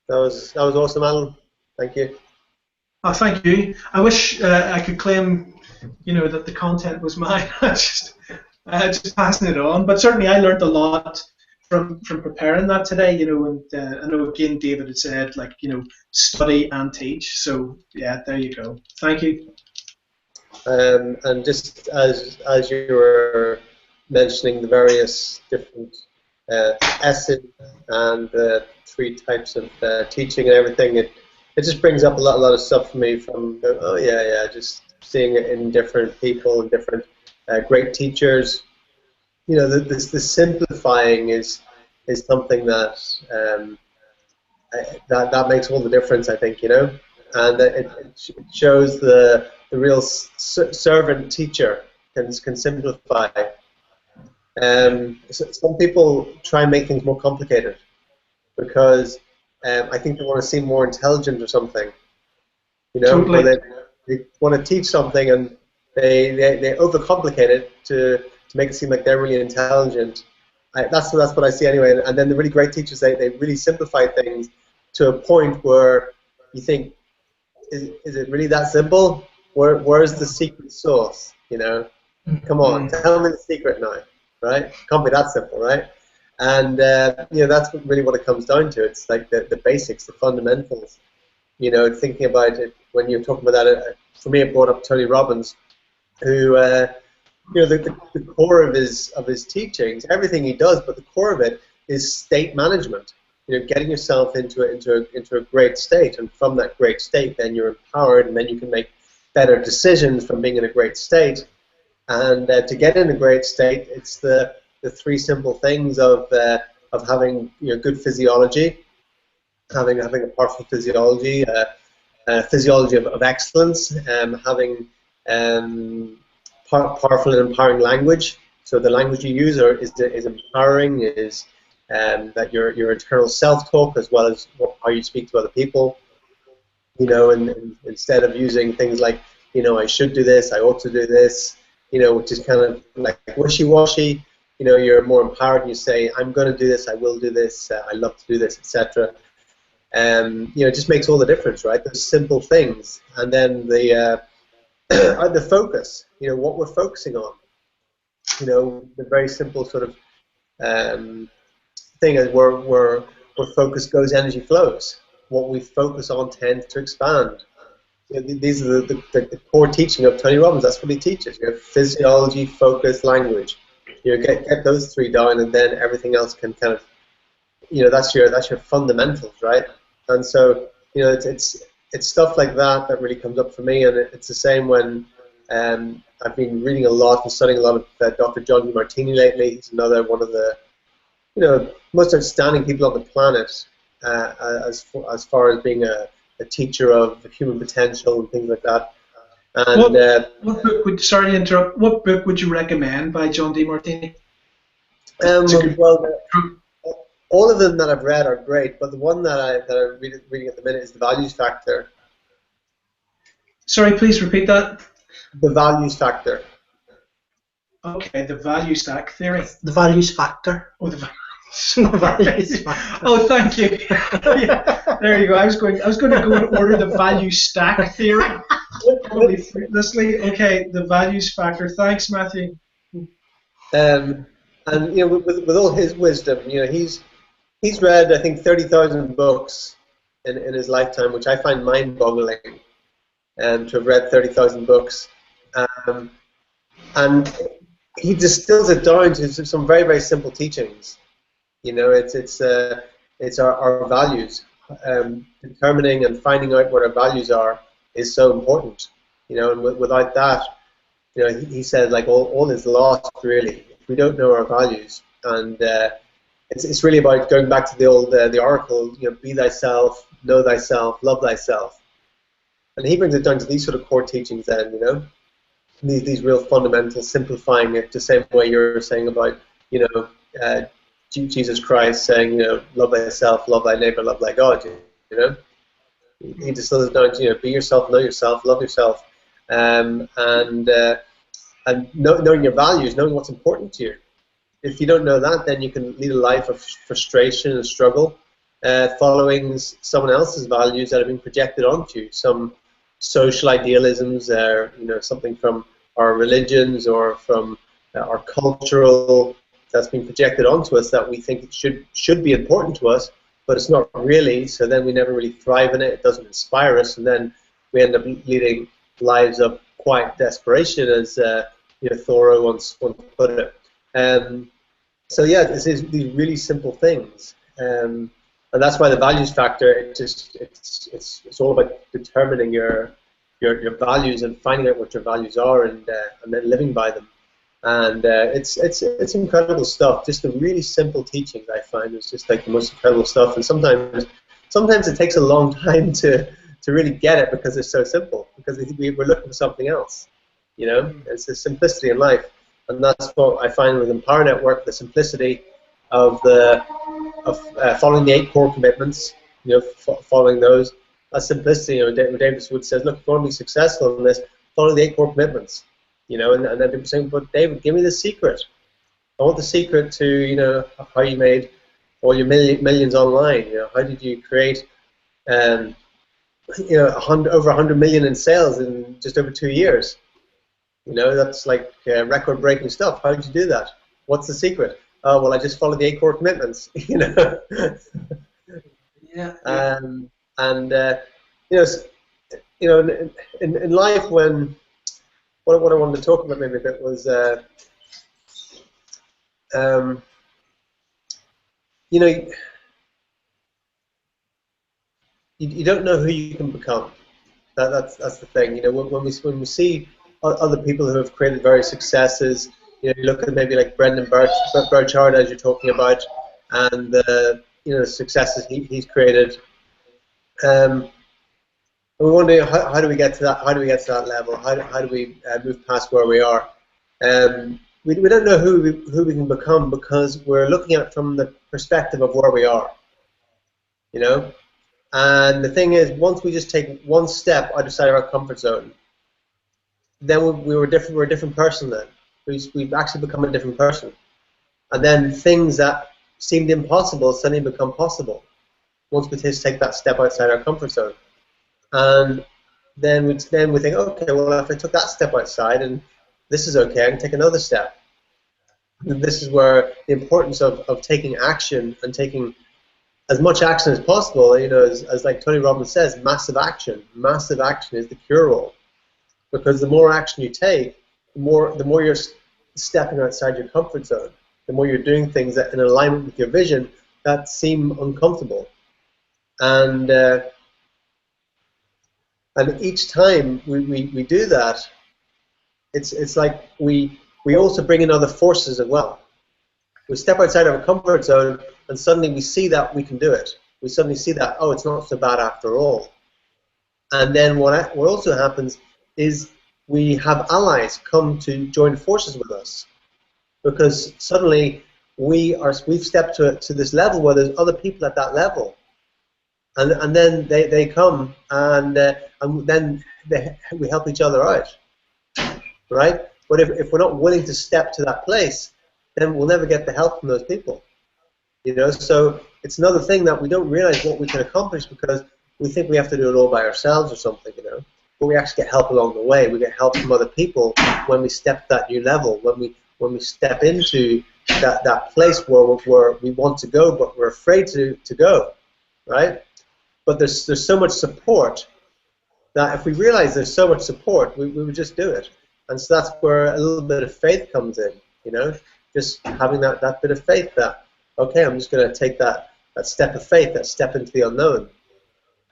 Speaker 3: That was awesome, Alan. Thank you.
Speaker 2: Oh, thank you. I wish I could claim, that the content was mine. just passing it on. But certainly, I learned a lot from preparing that today. And I know again, David had said, study and teach. So yeah, there you go. Thank you.
Speaker 3: And just as you were mentioning the various different essays and the 3 types of teaching and everything, it just brings up a lot of stuff for me from just seeing it in different people and different great teachers. The simplifying is something that that makes all the difference, I think. And it shows the real servant teacher can simplify. Some people try and make things more complicated because I think they want to seem more intelligent or something.
Speaker 2: Totally.
Speaker 3: They want to teach something and they overcomplicate it to make it seem like they're really intelligent. That's what I see anyway. And then the really great teachers, they really simplify things to a point where you think, is it really that simple? Where's the secret sauce? Come on, tell me the secret now, right? Can't be that simple, right? And that's really what it comes down to. It's like the basics, the fundamentals. Thinking about it when you're talking about that. For me, it brought up Tony Robbins, who the core of his teachings, everything he does, but the core of it is state management. Getting yourself into a great state, and from that great state, then you're empowered, and then you can make better decisions from being in a great state. And to get in a great state, it's the 3 simple things of having good physiology, having a powerful physiology, physiology of excellence, having powerful and empowering language. So the language you use is empowering, is that your internal self-talk as well as how you speak to other people. And instead of using things like, I should do this, I ought to do this, which is kind of like wishy-washy. You're more empowered and you say, I'm going to do this, I will do this, I love to do this, etc. It just makes all the difference, right? Those simple things. And then the focus, what we're focusing on. The very simple sort of thing is where focus goes, energy flows. What we focus on tends to expand. These are the core teaching of Tony Robbins. That's what he teaches. Physiology, focus, language. Get those 3 down, and then everything else can kind of, that's your fundamentals, right? And so, it's stuff like that really comes up for me, and it's the same when I've been reading a lot and studying a lot of Dr. John Demartini lately. He's another one of the most outstanding people on the planet as far as being a teacher of human potential and things like that. And
Speaker 2: what book sorry to interrupt, what book would you recommend by John Demartini?
Speaker 3: Well, all of them that I've read are great, but the one that I'm reading at the minute is The Values Factor.
Speaker 2: Sorry, please repeat that.
Speaker 3: The Values Factor.
Speaker 2: Okay, the value stack theory.
Speaker 1: The values factor.
Speaker 2: Oh, the
Speaker 1: values factor.
Speaker 2: Oh, thank you. Yeah, there you go. I was going to go and order the value stack theory. Probably fruitlessly. Okay, the values factor. Thanks, Matthew.
Speaker 3: And with all his wisdom, he's read, I think, 30,000 books in his lifetime, which I find mind-boggling. To have read 30,000 books, and he distills it down to some very, very simple teachings. It's our values. Determining and finding out what our values are is so important. And without that, he said, like, all is lost really if we don't know our values. And it's really about going back to the old the oracle. Be thyself, know thyself, love thyself. And he brings it down to these sort of core teachings then, these real fundamentals, simplifying it the same way you're saying about, Jesus Christ saying, love thyself, love thy neighbor, love thy God, He distills it down to, be yourself, know yourself, love yourself, and knowing your values, knowing what's important to you. If you don't know that, then you can lead a life of frustration and struggle, following someone else's values that have been projected onto you. Some social idealisms, something from our religions or from our cultural that's been projected onto us that we think it should be important to us, but it's not really. So then we never really thrive in it. It doesn't inspire us, and then we end up leading lives of quiet desperation, as Thoreau once put it. So yeah, this is these really simple things, and that's why the values factor. It's all about determining your values and finding out what your values are, and then living by them. And it's incredible stuff. Just the really simple teachings, I find, is just like the most incredible stuff. And sometimes it takes a long time to really get it because it's so simple. Because we're looking for something else. It's the simplicity in life, and that's what I find with Empower Network. The simplicity of following the 8 core commitments. Following those. That simplicity. David Wood says, look, if you want to be successful in this, follow the 8 core commitments. And then people saying, but David, give me the secret. I want the secret to, how you made all your millions online. How did you create, over 100 million in sales in just over 2 years? That's like record-breaking stuff. How did you do that? What's the secret? Oh, well, I just followed the 8 core commitments.
Speaker 1: Yeah.
Speaker 3: In life, when what I wanted to talk about maybe a bit was, you don't know who you can become. That's the thing. When we see other people who have created various successes, you look at maybe like Brendan Burchard, as you're talking about, and the successes he's created. We wonder how do we get to that? How do we get to that level? How do we move past where we are? We don't know who we can become because we're looking at it from the perspective of where we are. And the thing is, once we just take one step outside of our comfort zone, then we're a different person. Then we've actually become a different person, and then things that seemed impossible suddenly become possible once we just take that step outside our comfort zone. And then we think, okay, well, if I took that step outside and this is okay, I can take another step. And this is where the importance of taking action and taking as much action as possible, as like Tony Robbins says, massive action. Massive action is the cure-all. Because the more action you take, the more you're stepping outside your comfort zone, the more you're doing things that in alignment with your vision that seem uncomfortable. And each time we do that, it's like we also bring in other forces as well. We step outside our comfort zone, and suddenly we see that we can do it. We suddenly see that, oh, it's not so bad after all. And then what also happens is we have allies come to join forces with us, because suddenly we've stepped to this level where there's other people at that level. And then they come, and then we help each other out, right? But if we're not willing to step to that place, then we'll never get the help from those people. So it's another thing that we don't realize what we can accomplish because we think we have to do it all by ourselves or something, But we actually get help along the way. We get help from other people when we step to that new level, when we step into that place where we want to go, but we're afraid to go, right? But there's so much support that if we realize there's so much support, we would just do it. And so that's where a little bit of faith comes in, just having that bit of faith that, okay, I'm just going to take that step of faith, that step into the unknown.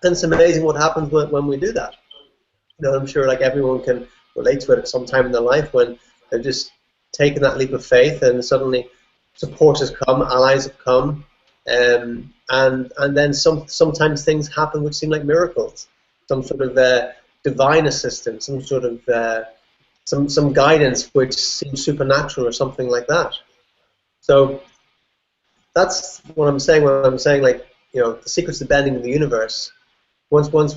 Speaker 3: And it's amazing what happens when we do that. I'm sure like everyone can relate to it at some time in their life when they've just taken that leap of faith and suddenly support has come, allies have come, and then sometimes things happen which seem like miracles, some sort of divine assistance, some sort of some guidance which seems supernatural or something like that. So that's what I'm saying when I'm saying, like, the secrets to bending in the universe. once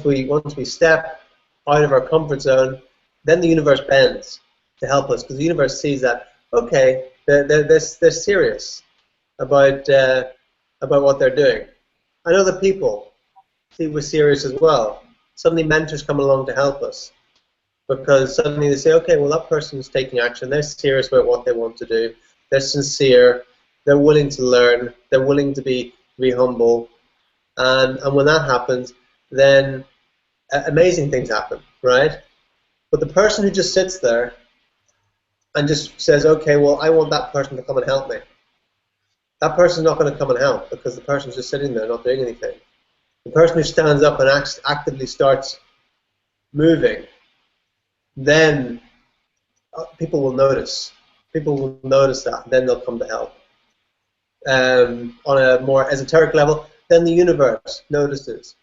Speaker 3: we step out of our comfort zone, then the universe bends to help us, because the universe sees that, okay, they're serious about what they're doing. And other people see we're serious as well. Suddenly mentors come along to help us, because suddenly they say, okay, well, that person's taking action, they're serious about what they want to do, they're sincere, they're willing to learn, they're willing to be humble, and when that happens, then amazing things happen, right? But the person who just sits there and just says, okay, well, I want that person to come and help me, that person's not going to come and help, because the person's just sitting there not doing anything. The person who stands up and actively starts moving, then people will notice. People will notice that, and then they'll come to help. On a more esoteric level, then the universe notices.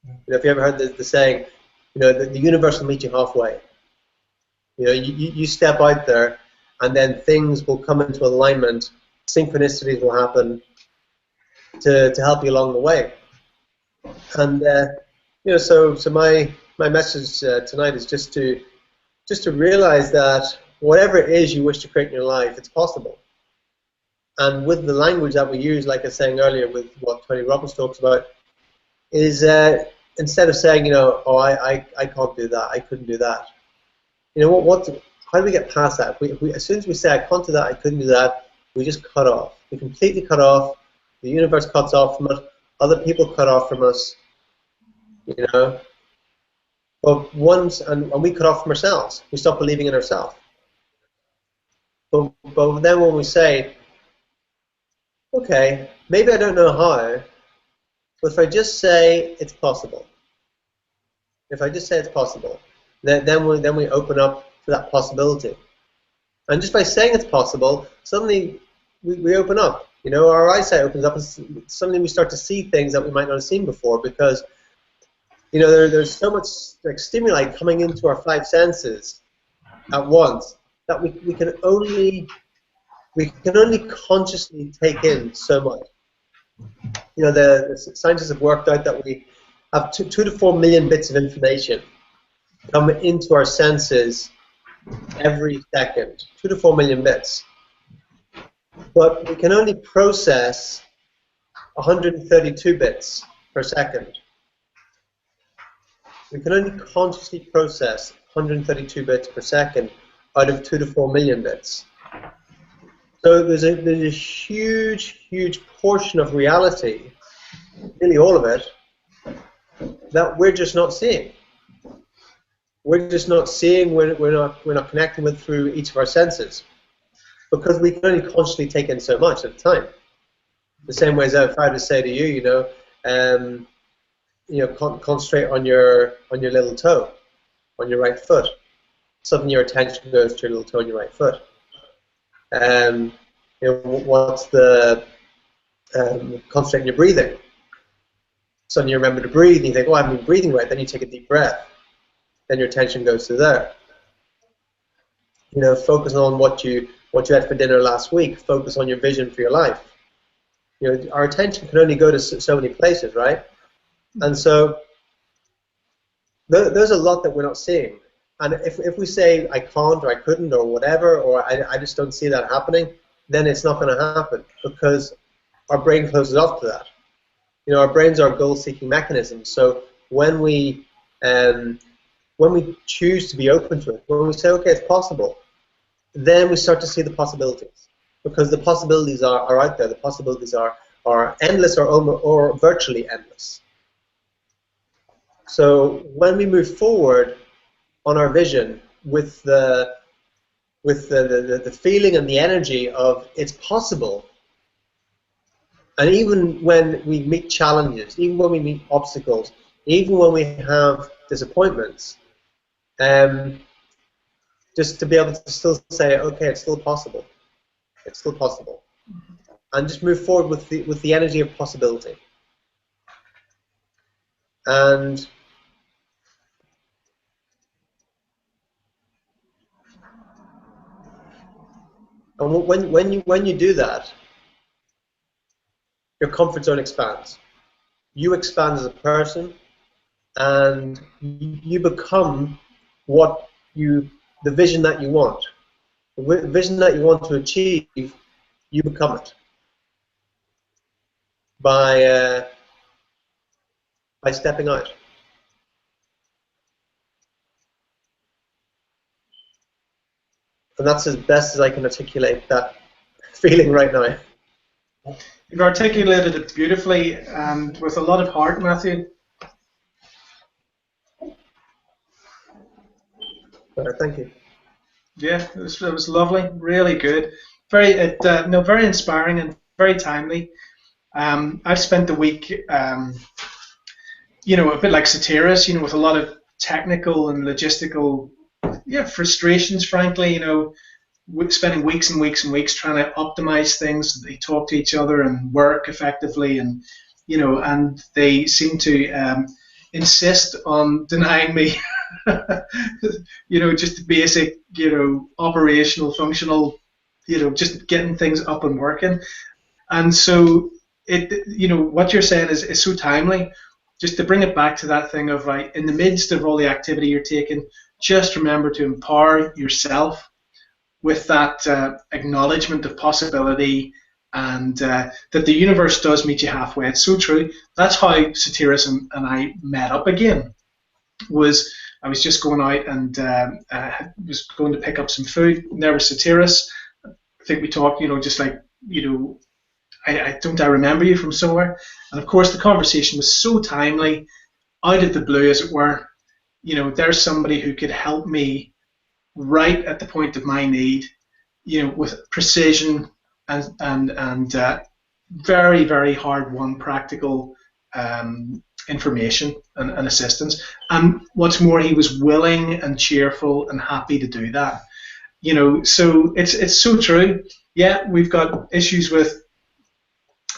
Speaker 3: You know, if you ever heard the saying, you know, the universe will meet you halfway. You know, you step out there, and then things will come into alignment. Synchronicities will happen to help you along the way. And you know, so my message tonight is just to realize that whatever it is you wish to create in your life, it's possible. And with the language that we use, like I was saying earlier, with what Tony Robbins talks about, is instead of saying, you know, oh, I can't do that, I couldn't do that. You know, how do we get past that? As soon as we say I can't do that, I couldn't do that, we just cut off. We completely cut off. The universe cuts off from us. Other people cut off from us. You know. But and we cut off from ourselves. We stop believing in ourselves. But then when we say, okay, maybe I don't know how, but if I just say it's possible, then we open up to that possibility. And just by saying it's possible, suddenly we open up. You know, our eyesight opens up, and suddenly we start to see things that we might not have seen before, because, you know, there's so much like stimuli coming into our five senses at once that we can only consciously take in so much. You know, the scientists have worked out that we have 2 to 4 million bits of information come into our senses every second. 2 to 4 million bits. But we can only process 132 bits per second. We can only consciously process 132 bits per second out of 2 to 4 million bits. So there's a huge portion of reality, nearly all of it, that we're just not seeing. We're just not seeing. We're not connecting with through each of our senses, because we can only consciously take in so much at a time. The same way as if I were to say to you, you know, concentrate on your little toe, on your right foot. Suddenly your attention goes to your little toe on your right foot. You know, what's the concentrate on your breathing. Suddenly you remember to breathe, and you think, oh, I haven't been breathing right. Then you take a deep breath. Then your attention goes to there. You know, focus on what you had for dinner last week. Focus on your vision for your life. You know, our attention can only go to so many places, right? And so there's a lot that we're not seeing. And if we say I can't, or I couldn't, or whatever, or I just don't see that happening, then it's not going to happen, because our brain closes off to that. You know, our brains are goal-seeking mechanisms. So when we choose to be open to it, when we say, okay, it's possible, then we start to see the possibilities, because the possibilities are out there. The possibilities are endless, or virtually endless. So when we move forward on our vision with the feeling and the energy of it's possible, and even when we meet challenges, even when we meet obstacles, even when we have disappointments, just to be able to still say, okay, it's still possible. It's still possible. And just move forward with the energy of possibility. And when you do that, your comfort zone expands. You expand as a person, and you become the vision that you want. The vision that you want to achieve, you become it by stepping out. And that's as best as I can articulate that feeling right now.
Speaker 2: You've articulated it beautifully and with a lot of heart, Matthew.
Speaker 3: Thank you.
Speaker 2: Yeah, it was lovely, really good, very inspiring and very timely. I've spent the week, a bit like Satyrus, with a lot of technical and logistical, frustrations. Frankly, spending weeks and weeks and weeks trying to optimize things so that they talk to each other and work effectively, and and they seem to insist on denying me just basic, operational, functional, just getting things up and working. And so what you're saying is so timely, just to bring it back to that thing of, right, in the midst of all the activity you're taking, just remember to empower yourself with that acknowledgement of possibility, and that the universe does meet you halfway. It's so true. That's how Satyrus and I met up again. I was just going out and was going to pick up some food. And there was Satyrus. I think we talked, just like, I remember you from somewhere. And of course, the conversation was so timely, out of the blue, as it were. There's somebody who could help me right at the point of my need, with precision and very, very hard-won practical information and assistance. And what's more, he was willing and cheerful and happy to do that. So it's so true. Yeah, we've got issues with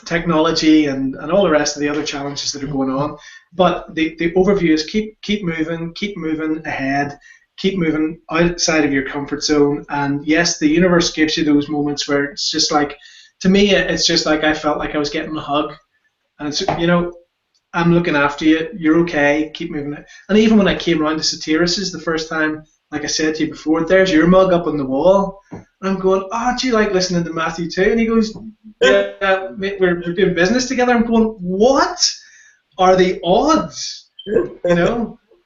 Speaker 2: technology and all the rest of the other challenges that are going on, but the overview is keep moving ahead, keep moving outside of your comfort zone. And yes, the universe gives you those moments where it's just like, to me, it's just like I felt like I was getting a hug, and it's, I'm looking after you, you're okay, keep moving. And even when I came around to Satyrus's the first time, like I said to you before, there's your mug up on the wall. And I'm going, oh, do you like listening to Matthew too? And he goes, yeah, we're doing business together. I'm going, what are the odds?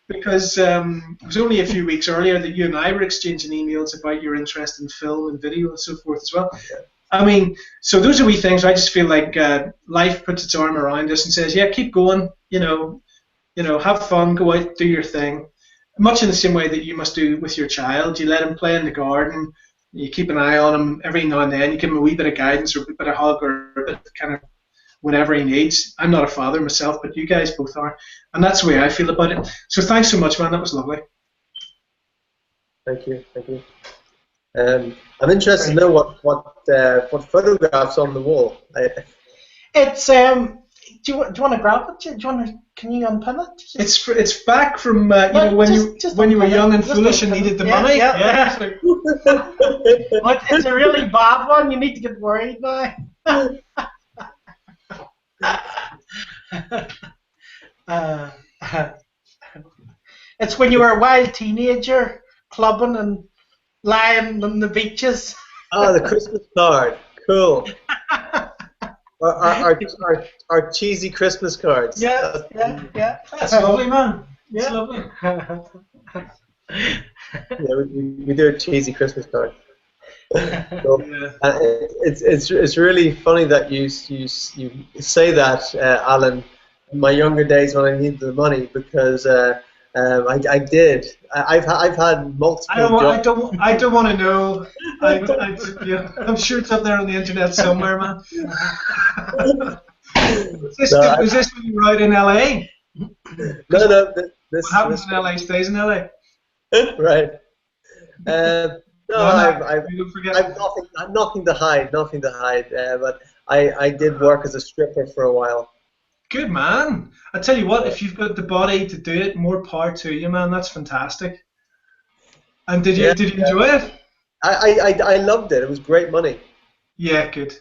Speaker 2: Because it was only a few weeks earlier that you and I were exchanging emails about your interest in film and video and so forth as well. I mean, so those are wee things. I just feel like life puts its arm around us and says, yeah, keep going, have fun, go out, do your thing. Much in the same way that you must do with your child. You let him play in the garden, you keep an eye on him every now and then, you give him a wee bit of guidance or a bit of hug or a bit of kind of whatever he needs. I'm not a father myself, but you guys both are. And that's the way I feel about it. So thanks so much, man. That was lovely.
Speaker 3: Thank you. I'm interested to know what photographs on the wall.
Speaker 1: It's do you want to grab it? Can you unpin it?
Speaker 2: It's back from when you were young and foolish and needed the money.
Speaker 1: Yeah. But it's a really bad one. You need to get worried now. It's when you were a wild teenager, clubbing and lying on the beaches.
Speaker 3: Oh, the Christmas card. Cool. Our cheesy Christmas cards.
Speaker 1: Yeah.
Speaker 2: That's lovely, man. That's lovely.
Speaker 3: Yeah, we do a cheesy Christmas card. So, it's really funny that you say that, Alan. In my younger days when I needed the money, because I did. I've had multiple.
Speaker 2: I don't want to know. I'm sure it's up there on the internet somewhere, man. Was this when you were out in LA?
Speaker 3: No.
Speaker 2: What happens in LA stays in LA.
Speaker 3: Right. I've nothing to hide. But I did work as a stripper for a while.
Speaker 2: Good, man. I tell you what, if you've got the body to do it, more power to you, man. That's fantastic. And did you enjoy it?
Speaker 3: I loved it. It was great money.
Speaker 2: Yeah, good.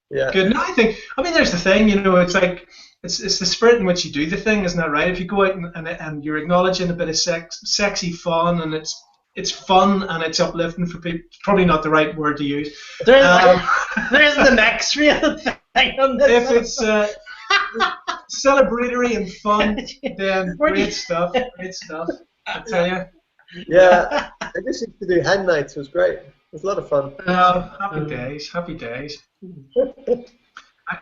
Speaker 3: Yeah.
Speaker 2: Good. No, I mean, there's the thing, it's like, it's the spirit in which you do the thing, isn't that right? If you go out and you're acknowledging a bit of sexy fun, and it's fun and it's uplifting for people, it's probably not the right word to use.
Speaker 1: There's the next real thing on this.
Speaker 2: If it's celebratory and fun, then great stuff, I tell you.
Speaker 3: Yeah, I just used to do hen nights. It was great. It was a lot of fun.
Speaker 2: Happy days.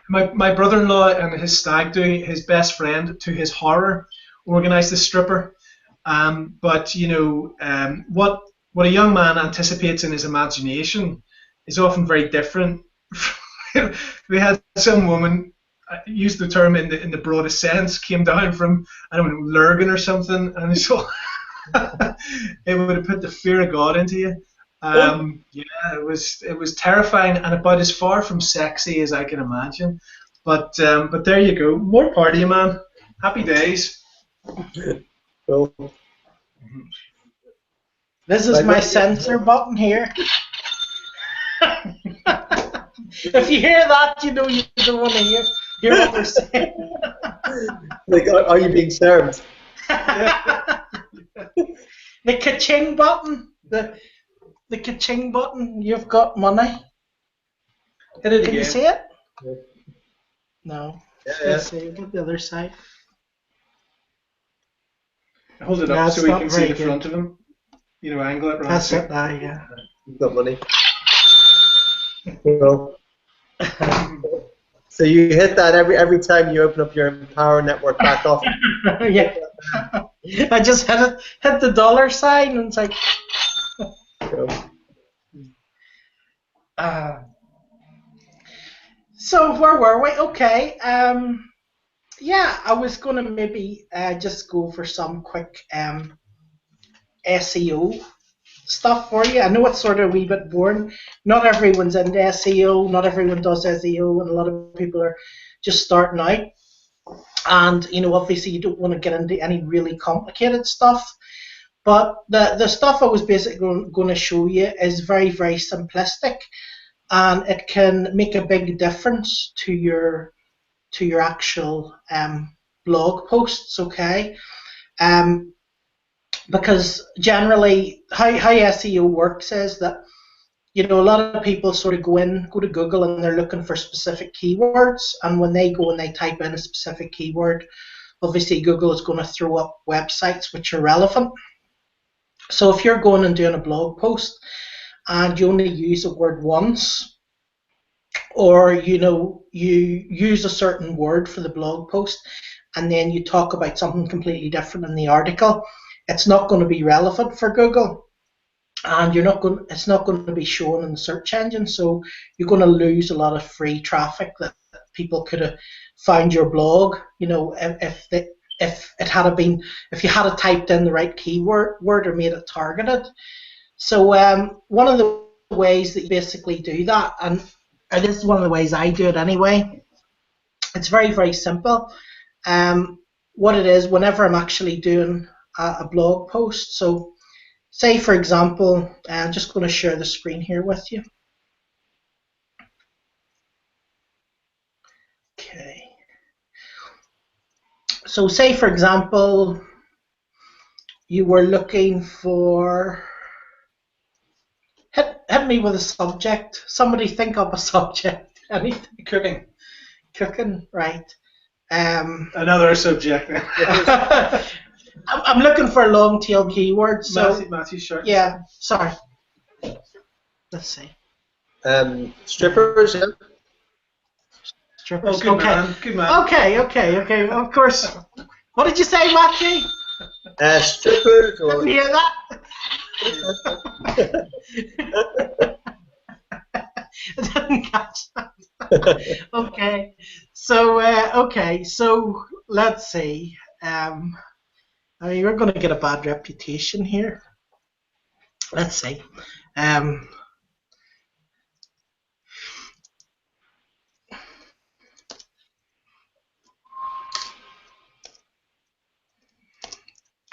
Speaker 2: My brother-in-law and his stag do, his best friend, to his horror, organised a stripper. But what a young man anticipates in his imagination is often very different. We had some woman, use the term in the broadest sense, came down from, I don't know, Lurgan or something, and so it would have put the fear of God into you. Yeah, it was terrifying and about as far from sexy as I can imagine. But there you go, more party, man. Happy days.
Speaker 3: Cool.
Speaker 1: This is my censor button here. If you hear that, you know you don't want to hear what we're saying.
Speaker 3: Like, are you being served?
Speaker 1: The ka-ching button. The ka-ching button. You've got money.
Speaker 2: Hit it
Speaker 1: Can
Speaker 2: again.
Speaker 1: you see it?
Speaker 3: Yeah.
Speaker 1: No.
Speaker 3: Yeah.
Speaker 1: Let's see. Get the other side.
Speaker 2: Hold it
Speaker 1: No,
Speaker 2: up
Speaker 1: it's
Speaker 2: so we
Speaker 1: not
Speaker 2: can see
Speaker 1: very
Speaker 2: the
Speaker 1: good.
Speaker 2: front of him. Angle it round.
Speaker 1: That's it now, yeah.
Speaker 3: You've got money. Cool. So you hit that every time you open up your Empower Network back off.
Speaker 1: Yeah. I just hit the dollar sign and it's like.
Speaker 3: Cool.
Speaker 1: So where were we? Okay. Yeah, I was going to maybe just go for some quick SEO stuff for you. I know it's sort of a wee bit boring. Not everyone's into SEO. Not everyone does SEO, and a lot of people are just starting out. And obviously, you don't want to get into any really complicated stuff. But the stuff I was basically going to show you is very, very simplistic, and it can make a big difference to your actual blog posts. Okay. Because generally, how SEO works is that a lot of people sort of go to Google and they're looking for specific keywords, and when they go and they type in a specific keyword, obviously Google is going to throw up websites which are relevant. So if you're going and doing a blog post and you only use a word once, or you use a certain word for the blog post and then you talk about something completely different in the article, it's not going to be relevant for Google, and it's not going to be shown in the search engine. So you're going to lose a lot of free traffic that people could have found your blog. If you had typed in the right keyword or made it targeted. So one of the ways that you basically do that, and this is one of the ways I do it anyway, it's very, very simple. What it is, whenever I'm actually doing a blog post, so say for example, I'm just going to share the screen here with you. Okay. So say for example, you were looking for, hit me with a subject. Somebody think up a subject. Anything. Cooking, right.
Speaker 2: Another subject.
Speaker 1: I'm looking for long tail keywords. So
Speaker 2: Matthew Sharp.
Speaker 1: yeah, sorry. Let's see.
Speaker 3: Strippers, yeah.
Speaker 1: Strippers.
Speaker 2: Oh, good
Speaker 1: okay.
Speaker 2: man. Good man.
Speaker 1: Okay. Of course. What did you say, Matthew?
Speaker 3: Strippers or
Speaker 1: Didn't hear that. I didn't catch that. Okay. So let's see. I mean, we're going to get a bad reputation here. Let's see.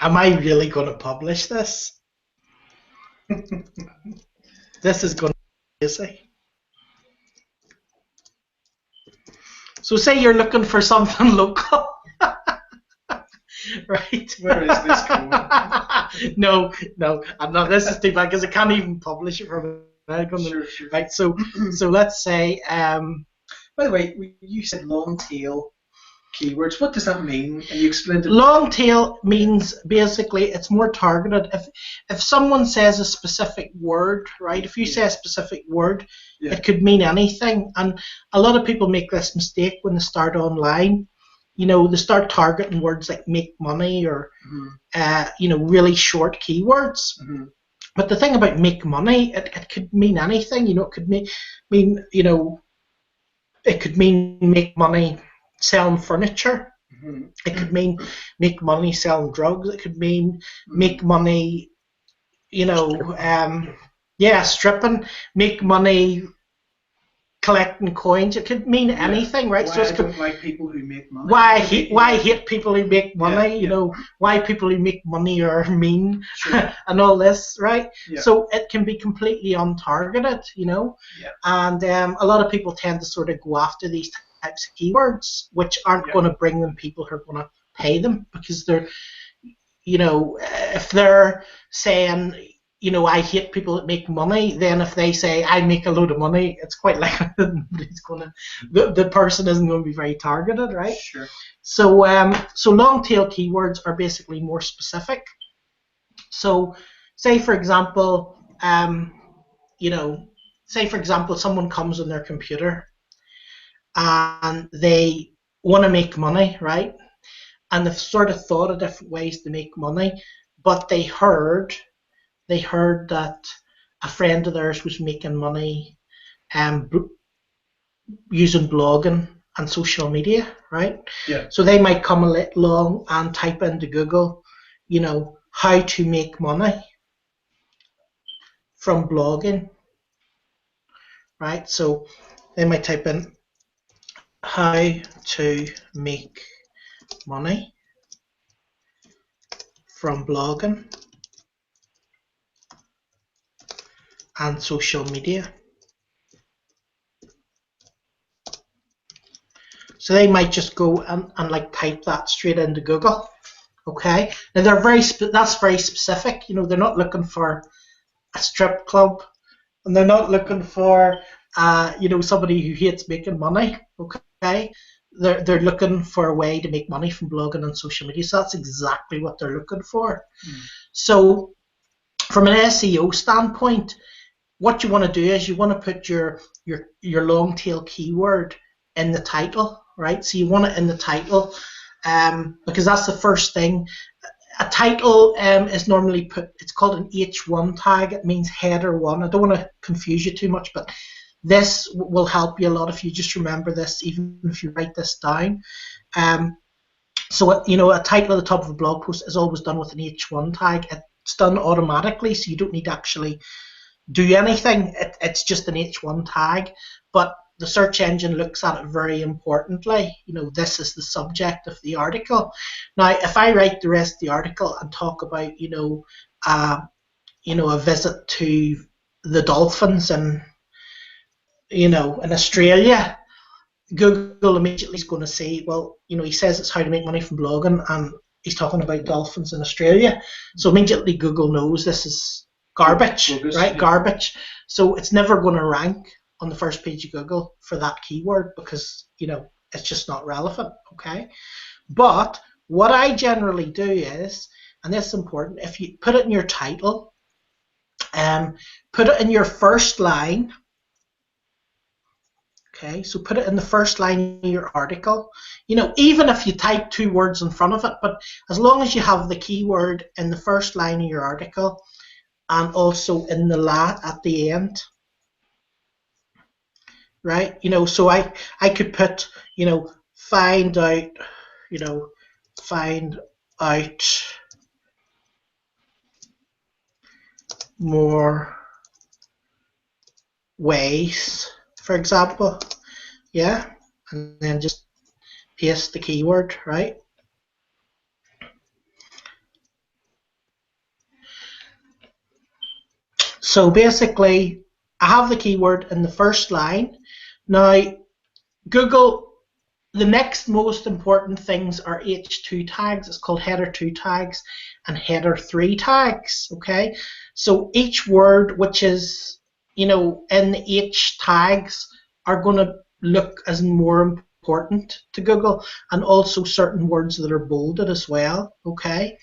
Speaker 1: Am I really going to publish this? This is going to be easy. So say you're looking for something local. Right.
Speaker 2: Where is this going?
Speaker 1: No, I'm not. This is too bad because I can't even publish it from
Speaker 2: Sure.
Speaker 1: right. So let's say
Speaker 2: By the way, you said long tail keywords. What does that mean? And you explained it.
Speaker 1: long tail means basically it's more targeted. If someone says a specific word, right? If you say a specific word, it could mean anything. And a lot of people make this mistake when they start online. You know, they start targeting words like make money or, you know, really short keywords. But the thing about make money, it could mean anything. You know, it could mean, you know, it could mean make money selling furniture. It could mean make money selling drugs. It could mean make money, you know, stripping, make money collecting coins. It could mean anything, right?
Speaker 2: Why I don't like people who make money.
Speaker 1: Why I hate people who make money, you know, why people who make money are mean, and all this, right? So it can be completely untargeted, you know, and a lot of people tend to sort of go after these types of keywords, which aren't going to bring them people who are going to pay them, because they're, you know, if they're saying, you know, I hate people that make money, then if they say I make a load of money, it's quite likely that the person isn't going to be very targeted, right?
Speaker 2: Sure.
Speaker 1: So so long tail keywords are basically more specific. So say for example, you know, say for example someone comes on their computer and they want to make money, right? And they've sort of thought of different ways to make money, but they heard that a friend of theirs was making money using blogging and social media, right? So they might come along and type into Google, you know, how to make money from blogging, right? So they might type in how to make money from blogging and social media. So they might just go and like type that straight into Google. Okay. Now they're that's very specific. You know, they're not looking for a strip club, and they're not looking for you know, somebody who hates making money. Okay. They're looking for a way to make money from blogging and social media. So that's exactly what they're looking for. So from an SEO standpoint, what you want to do is you want to put your long tail keyword in the title, right? So you want it in the title because that's the first thing. A title is normally it's called an H1 tag. It means header one. I don't want to confuse you too much, but this will help you a lot if you just remember this, even if you write this down. So, you know, a title at the top of a blog post is always done with an H1 tag. It's done automatically, so you don't need to actually do anything. It's just an H1 tag, but the search engine looks at it very importantly. You know, this is the subject of the article. Now, if I write the rest of the article and talk about, you know, a visit to the dolphins and, you know, in Australia, Google immediately is going to say, well, you know, he says it's how to make money from blogging, and he's talking about dolphins in Australia. So immediately Google knows this is garbage, right? Garbage. So it's never going to rank on the first page of Google for that keyword because, you know, it's just not relevant, okay? But what I generally do is, and this is important, if you put it in your title, put it in your first line. Okay, so put it in the first line of your article. You know, even if you type 2 words in front of it, but as long as you have the keyword in the first line of your article and also in the at the end, right? You know, so I could put, you know, find out more ways, for example, yeah, and then just paste the keyword, right? So basically, I have the keyword in the first line. Now, Google the next most important things are H2 tags. It's called header 2 tags and header 3 tags. Okay, so each word which is, you know, in the H tags are going to look as more important to Google, and also certain words that are bolded as well. Okay,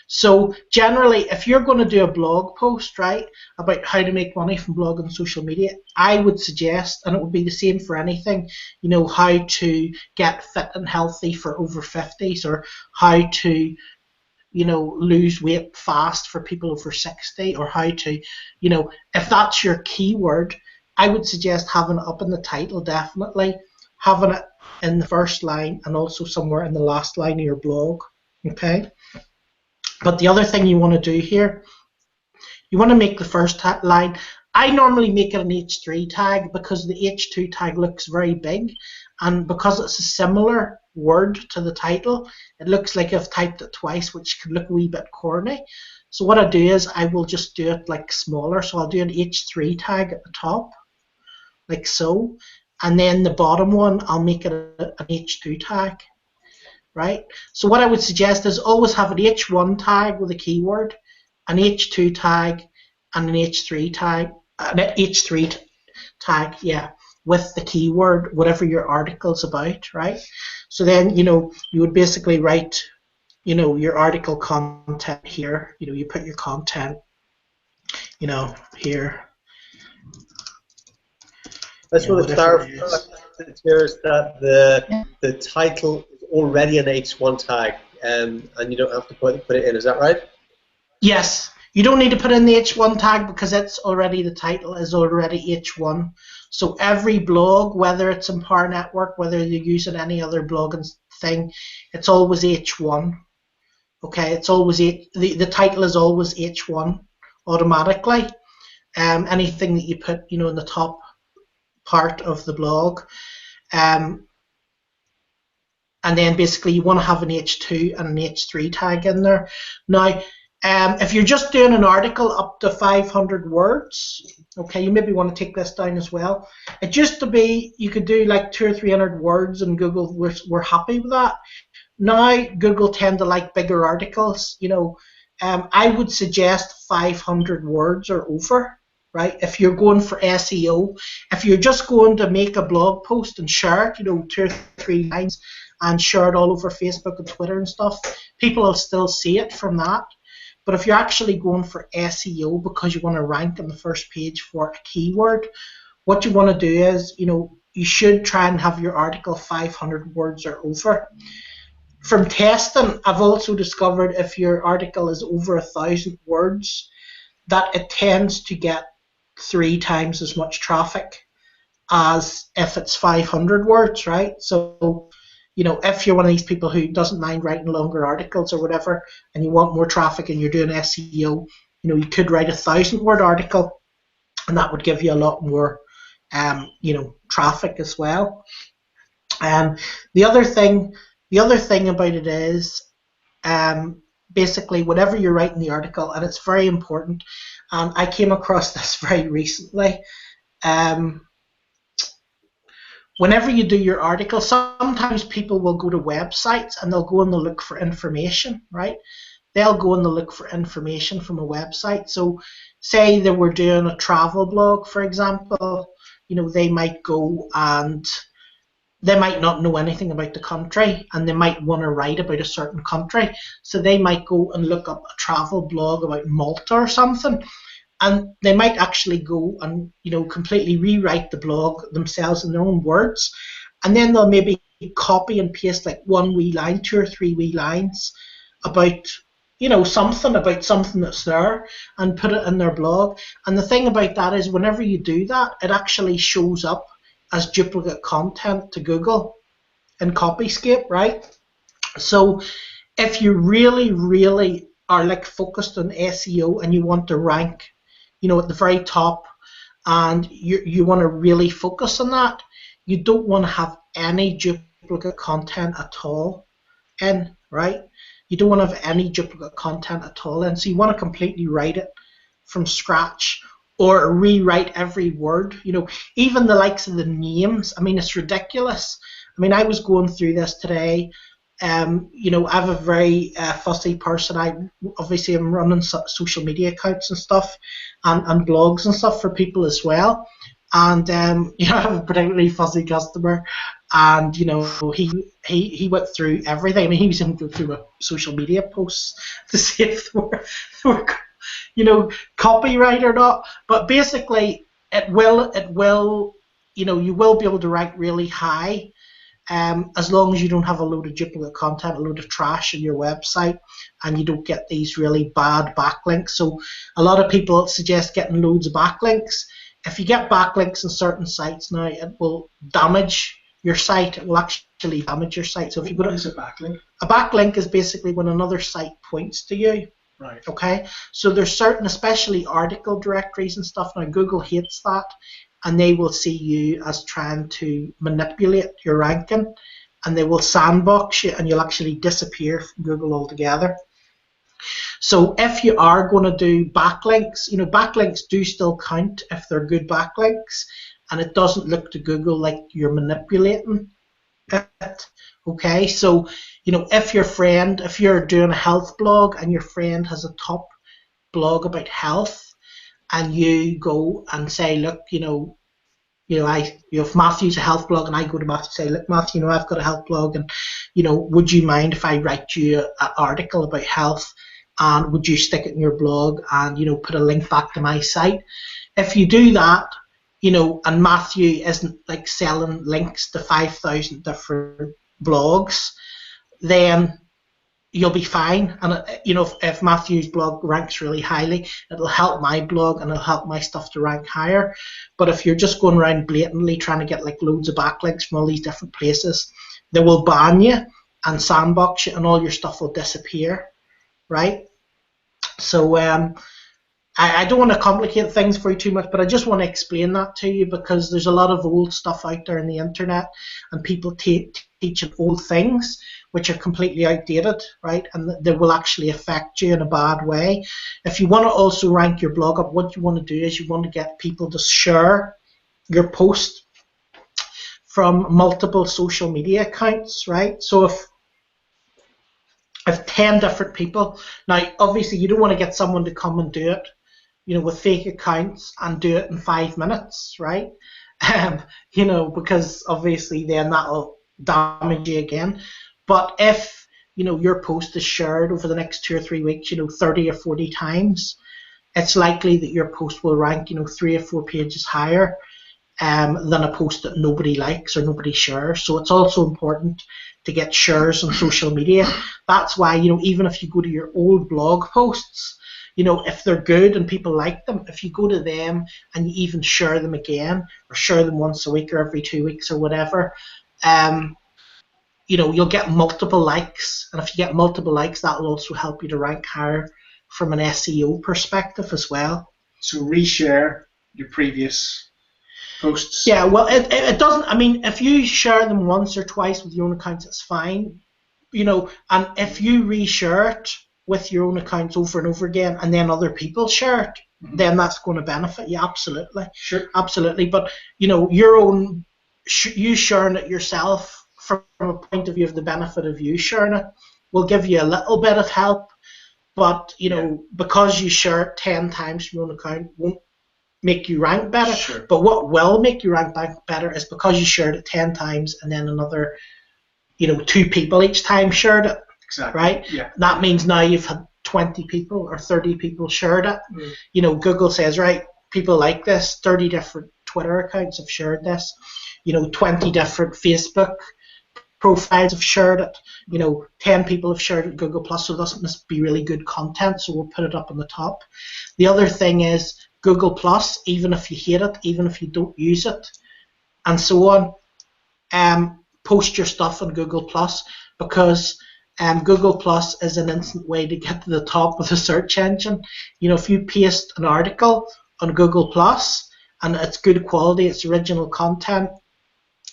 Speaker 1: so generally, if you're going to do a blog post, right, about how to make money from blogging and social media, I would suggest, and it would be the same for anything, you know, how to get fit and healthy for over 50s, or how to, you know, lose weight fast for people over 60, or how to, you know, if that's your keyword, I would suggest having it up in the title, definitely, having it in the first line, and also somewhere in the last line of your blog. Okay. But the other thing you want to do here, you want to make the first line. I normally make it an H3 tag because the H2 tag looks very big, and because it's a similar word to the title, it looks like I've typed it twice, which can look a wee bit corny. So what I do is I will just do it like smaller. So I'll do an H3 tag at the top, like so, and then the bottom one I'll make it an H2 tag. Right? So what I would suggest is always have an H1 tag with a keyword, an H2 tag, and an H3 tag, yeah, with the keyword, whatever your article's about, right? So then, you know, you would basically write, you know, your article content here. You know, you put your content, you know, here.
Speaker 3: I just want to clarify here is that the title is already an H1 tag, and you don't have to put it in. Is that right?
Speaker 1: Yes, you don't need to put in the H1 tag because it's already, the title is already H1. So every blog, whether it's in Power Network, whether you're using any other blogging thing, it's always H1. Okay, it's always the title is always H1 automatically. Anything that you put, you know, in the top part of the blog, and then basically you want to have an H2 and an H3 tag in there. Now, if you're just doing an article up to 500 words, okay, you maybe want to take this down as well. It used to be you could do like 200 or 300 words, and Google were happy with that. Now Google tend to like bigger articles. You know, I would suggest 500 words or over. Right, if you're going for SEO, if you're just going to make a blog post and share it, you know, 2 or 3 lines, and share it all over Facebook and Twitter and stuff, people will still see it from that. But if you're actually going for SEO because you want to rank on the first page for a keyword, what you want to do is, you know, you should try and have your article 500 words or over. From testing, I've also discovered if your article is over 1,000 words, that it tends to get 3 times as much traffic as if it's 500 words, right? So, you know, if you're one of these people who doesn't mind writing longer articles or whatever, and you want more traffic and you're doing SEO, you know, you could write a 1,000-word article, and that would give you a lot more, you know, traffic as well. The other thing about it is, basically, whenever you're writing the article, and it's very important, and I came across this very recently, whenever you do your article, sometimes people will go to websites and they'll go and they'll look for information, right? They'll go and they'll look for information from a website. So say they were doing a travel blog, for example, you know, they might go and they might not know anything about the country, and they might want to write about a certain country. So they might go and look up a travel blog about Malta or something, and they might actually go and, you know, completely rewrite the blog themselves in their own words, and then they'll maybe copy and paste like 1 wee line, 2 or 3 wee lines about, you know, something that's there, and put it in their blog. And the thing about that is, whenever you do that, it actually shows up as duplicate content to Google in Copyscape, right? So if you really, really are like focused on SEO and you want to rank, you know, at the very top, and you want to really focus on that, you don't want to have any duplicate content at all in, right? You don't want to have any duplicate content at all in, so you want to completely write it from scratch, or rewrite every word, you know, even the likes of the names. I mean, it's ridiculous. I mean, I was going through this today. You know, I'm a very fussy person. I obviously am running social media accounts and stuff, and blogs and stuff for people as well. And you know, I have a particularly fussy customer, and you know, he went through everything. I mean, he was even going through a social media posts to see if they were, you know, copyright or not. But basically, it will, you know, you will be able to rank really high. As long as you don't have a load of duplicate content, a load of trash in your website, and you don't get these really bad backlinks. So a lot of people suggest getting loads of backlinks. If you get backlinks on certain sites now, it will damage your site. It will actually damage your site. So if you go to,
Speaker 2: what is a backlink?
Speaker 1: A backlink is basically when another site points to you.
Speaker 2: Right.
Speaker 1: Okay. So there's certain, especially article directories and stuff. Now Google hates that, and they will see you as trying to manipulate your ranking, and they will sandbox you, and you'll actually disappear from Google altogether. So if you are going to do backlinks, you know, backlinks do still count if they're good backlinks, and it doesn't look to Google like you're manipulating it. Okay, so you know, if you're doing a health blog and your friend has a top blog about health, and you go and say, look, if Matthew's a health blog, and I go to Matthew and say, look, Matthew, you know, I've got a health blog, and you know, would you mind if I write you an article about health, and would you stick it in your blog, and you know, put a link back to my site? If you do that, you know, and Matthew isn't like selling links to 5,000 different blogs, then you'll be fine. And you know, if Matthew's blog ranks really highly, it'll help my blog and it'll help my stuff to rank higher. But if you're just going around blatantly trying to get like loads of backlinks from all these different places, they will ban you and sandbox you, and all your stuff will disappear, right? So I don't want to complicate things for you too much, but I just want to explain that to you, because there's a lot of old stuff out there on the internet, and people teaching old things which are completely outdated, right? And they will actually affect you in a bad way. If you want to also rank your blog up, what you want to do is you want to get people to share your post from multiple social media accounts, right? So if 10 different people, now obviously you don't want to get someone to come and do it, you know, with fake accounts and do it in 5 minutes, right? You know, because obviously then that'll damage you again. But if, you know, your post is shared over the next 2 or 3 weeks, you know, 30 or 40 times, it's likely that your post will rank, you know, 3 or 4 pages higher than a post that nobody likes or nobody shares. So it's also important to get shares on social media. That's why, you know, even if you go to your old blog posts, you know, if they're good and people like them, if you go to them and you even share them again, or share them once a week or every 2 weeks or whatever, you know, you'll get multiple likes. And if you get multiple likes, that will also help you to rank higher from an SEO perspective as well.
Speaker 2: So reshare your previous posts.
Speaker 1: Yeah, well, it doesn't, I mean, if you share them once or twice with your own accounts, it's fine, you know, and if you reshare it with your own accounts over and over again, and then other people share it, then that's going to benefit you, absolutely.
Speaker 2: Sure.
Speaker 1: Absolutely, but, you know, your own, you sharing it yourself from a point of view of the benefit of you sharing it will give you a little bit of help, but, you know, because you share it 10 times from your own account won't make you rank better.
Speaker 2: Sure.
Speaker 1: But what will make you rank better is because you shared it 10 times and then another, you know, 2 people each time shared it.
Speaker 2: Exactly.
Speaker 1: Right?
Speaker 2: Yeah.
Speaker 1: That means now you've had 20 people or 30 people shared it. You know, Google says, right, people like this, 30 different Twitter accounts have shared this, you know, 20 different Facebook profiles have shared it, you know, 10 people have shared it Google Plus, so this must be really good content, so we'll put it up on the top. The other thing is Google Plus, even if you hate it, even if you don't use it, and so on, post your stuff on Google Plus, because Google Plus is an instant way to get to the top of the search engine. You know, if you paste an article on Google Plus and it's good quality, it's original content,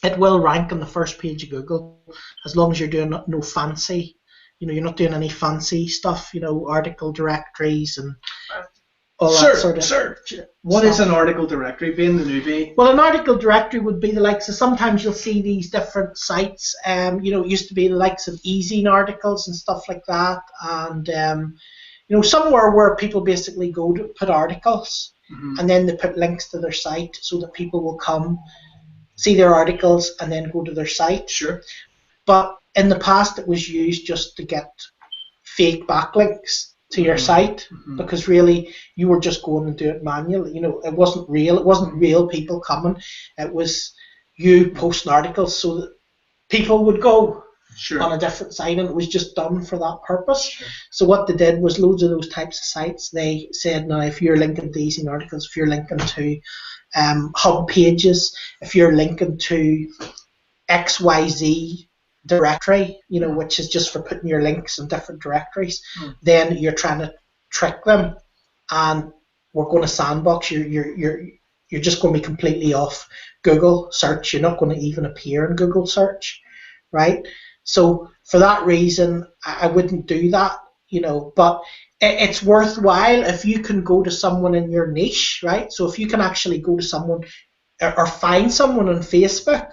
Speaker 1: it will rank on the first page of Google, as long as you're doing no fancy, you know, you're not doing any fancy stuff, you know, article directories and all that sort of.
Speaker 2: What is an article directory, being the newbie?
Speaker 1: Well, an article directory would be the likes of, sometimes you'll see these different sites. You know, it used to be the likes of eZine articles and stuff like that, and you know, somewhere where people basically go to put articles, and then they put links to their site so that people will come, see their articles, and then go to their site.
Speaker 2: Sure.
Speaker 1: But in the past, it was used just to get fake backlinks to your site, because really you were just going to do it manually. You know, it wasn't real. It wasn't real people coming. It was you posting articles so that people would go on a different site, and it was just done for that purpose.
Speaker 2: Sure.
Speaker 1: So what they did was, loads of those types of sites, they said, now if you're linking to these articles, if you're linking to hub pages, if you're linking to XYZ directory, you know, which is just for putting your links in different directories, then you're trying to trick them, and we're going to sandbox. You're just going to be completely off Google search. You're not going to even appear in Google search, right? So for that reason, I wouldn't do that, you know. But it's worthwhile if you can go to someone in your niche, right? So if you can actually go to someone or find someone on Facebook.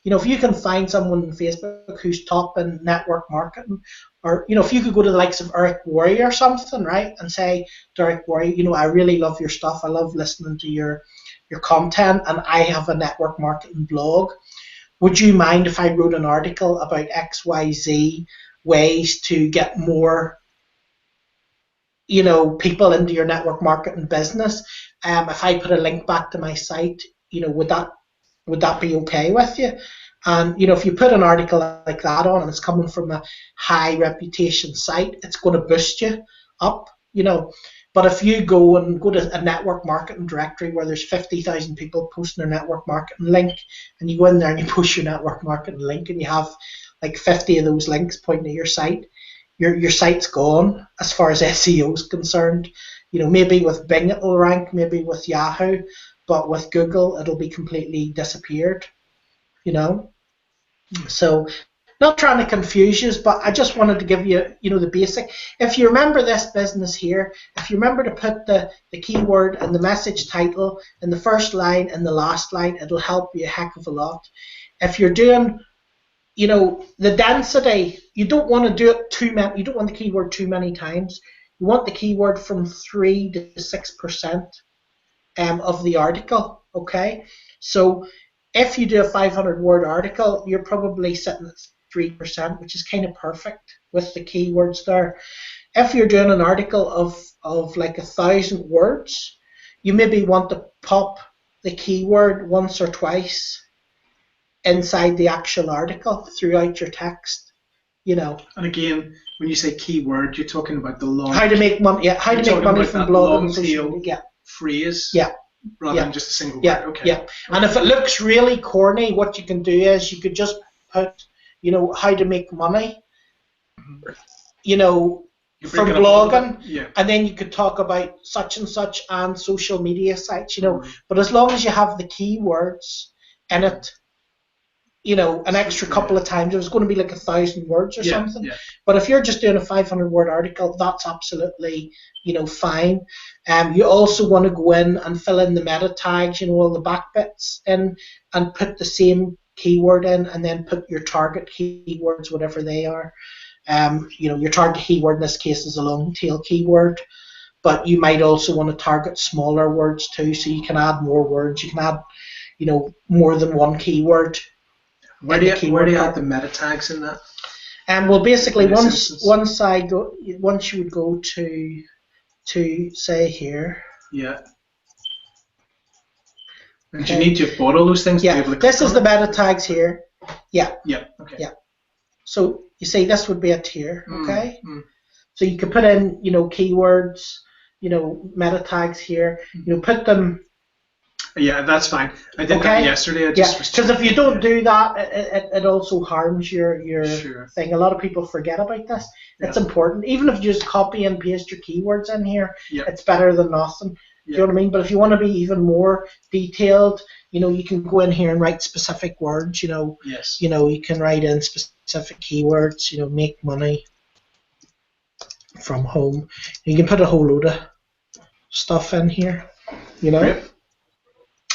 Speaker 1: You know, if you can find someone on Facebook who's top in network marketing, or, you know, if you could go to the likes of Eric Worre or something, right, and say to Eric Worre, you know, I really love your stuff. I love listening to your content, and I have a network marketing blog. Would you mind if I wrote an article about XYZ ways to get more, you know, people into your network marketing business? If I put a link back to my site, you know, would that be okay with you? And, you know, if you put an article like that on and it's coming from a high reputation site, it's going to boost you up, you know. But if you go to a network marketing directory where there's 50,000 people posting their network marketing link, and you go in there and you post your network marketing link, and you have like 50 of those links pointing to your site, your site's gone as far as SEO is concerned. You know, maybe with Bing it will rank, maybe with Yahoo, but with Google it'll be completely disappeared, you know. So, not trying to confuse you, but I just wanted to give you, you know, the basic. If you remember this business here, if you remember to put the keyword and the message title in the first line and the last line, it'll help you a heck of a lot. If you're doing, you know, the density, you don't want to do it too many. You don't want the keyword too many times. You want the keyword from 3 to 6% of the article. Okay, so if you do a 500-word article, you're probably sitting at 3%, which is kind of perfect with the keywords there. If you're doing an article of like 1,000 words, you maybe want to pop the keyword once or twice inside the actual article throughout your text, you know.
Speaker 2: And again, when you say keyword, you're talking about the long.
Speaker 1: How to make money? Yeah, how to make money from blogging and social media.
Speaker 2: Phrase.
Speaker 1: Yeah.
Speaker 2: Rather than just a single
Speaker 1: word.
Speaker 2: Okay.
Speaker 1: Yeah. And if it looks really corny, what you can do is you could just put, you know, how to make money, you know, from blogging, and then you could talk about such and such and social media sites, you know. But as long as you have the keywords in it, you know, an extra couple of times, it was going to be like 1,000 words or something. Yeah. But if you're just doing a 500-word article, that's absolutely, you know, fine. You also want to go in and fill in the meta tags, you know, all the back bits in, and put the same keyword in, and then put your target keywords, whatever they are. You know, your target keyword in this case is a long tail keyword, but you might also want to target smaller words too, so you can add more words. You can add, you know, more than one keyword.
Speaker 2: Where do you add the meta tags in that?
Speaker 1: Well, basically, once you would go to say here.
Speaker 2: Yeah. And do you need to have bought all those things?
Speaker 1: Yeah.
Speaker 2: To be able to
Speaker 1: this is the meta tags here. Yeah.
Speaker 2: Yeah. Okay.
Speaker 1: Yeah. So you see, this would be a tier. Okay. So you could put in, you know, keywords, you know, meta tags here. You know, put them.
Speaker 2: Yeah, that's fine. I did that yesterday.
Speaker 1: Because if you don't do that, it also harms your thing. A lot of people forget about this. It's important. Even if you just copy and paste your keywords in here, it's better than nothing. Do you know what I mean? But if you want to be even more detailed, you know, you can go in here and write specific words. You know, you know, you can write in specific keywords. You know, make money from home. You can put a whole load of stuff in here, you know,
Speaker 2: Yep.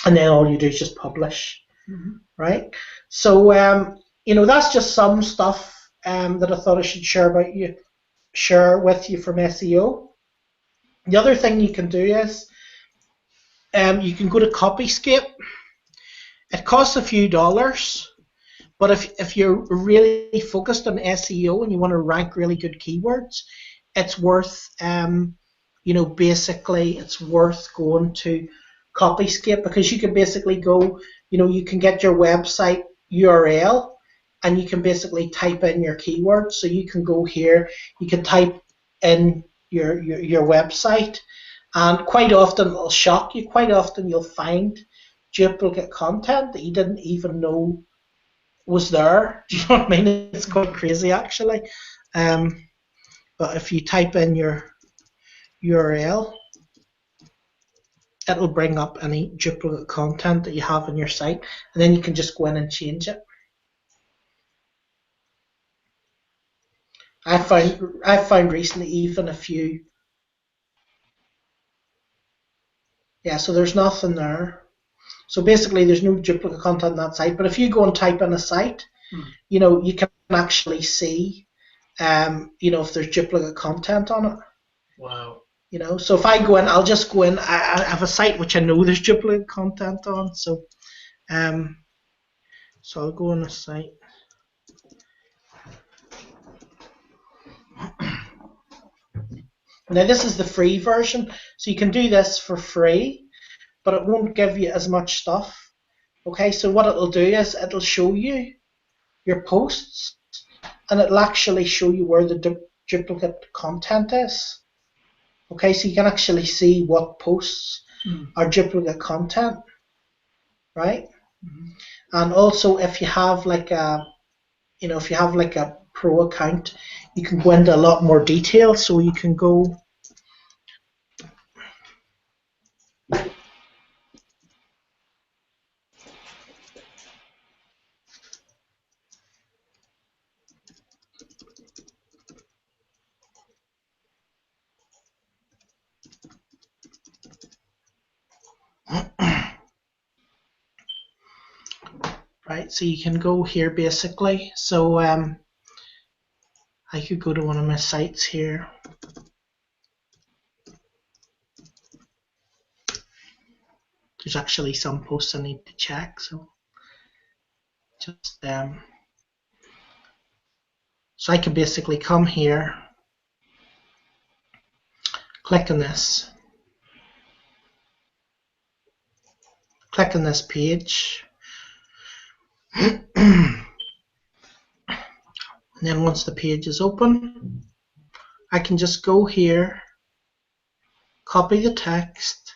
Speaker 1: and then all you do is just publish, right? So, you know, that's just some stuff that I thought I should share with you from SEO. The other thing you can do is you can go to Copyscape. It costs a few dollars, but if you're really focused on SEO and you want to rank really good keywords, it's worth you know, basically it's worth going to Copyscape, because you can basically go, you know, you can get your website URL and you can basically type in your keywords. So you can go here, you can type in your website, and quite often it'll shock you. Quite often you'll find duplicate content that you didn't even know was there. Do you know what I mean? It's quite crazy actually. But if you type in your URL, it'll bring up any duplicate content that you have on your site, and then you can just go in and change it. I found recently even a few. Yeah, so there's nothing there. So basically there's no duplicate content on that site, but if you go and type in a site, you know, you can actually see you know, if there's duplicate content on it.
Speaker 2: Wow.
Speaker 1: You know, so if I go in, I'll just go in. I have a site which I know there's duplicate content on, so so I'll go on a site. Now this is the free version, so you can do this for free, but it won't give you as much stuff. Okay, so what it'll do is it'll show you your posts, and it'll actually show you where the duplicate content is. Okay, so you can actually see what posts are duplicate content, right? And also, if you have like a, you know, if you have like a pro account, you can go into a lot more detail. So you can go. Right, so you can go here basically. So I could go to one of my sites here. There's actually some posts I need to check, so just so I can basically come here, click on this, click on this page, and then once the page is open, I can just go here, copy the text,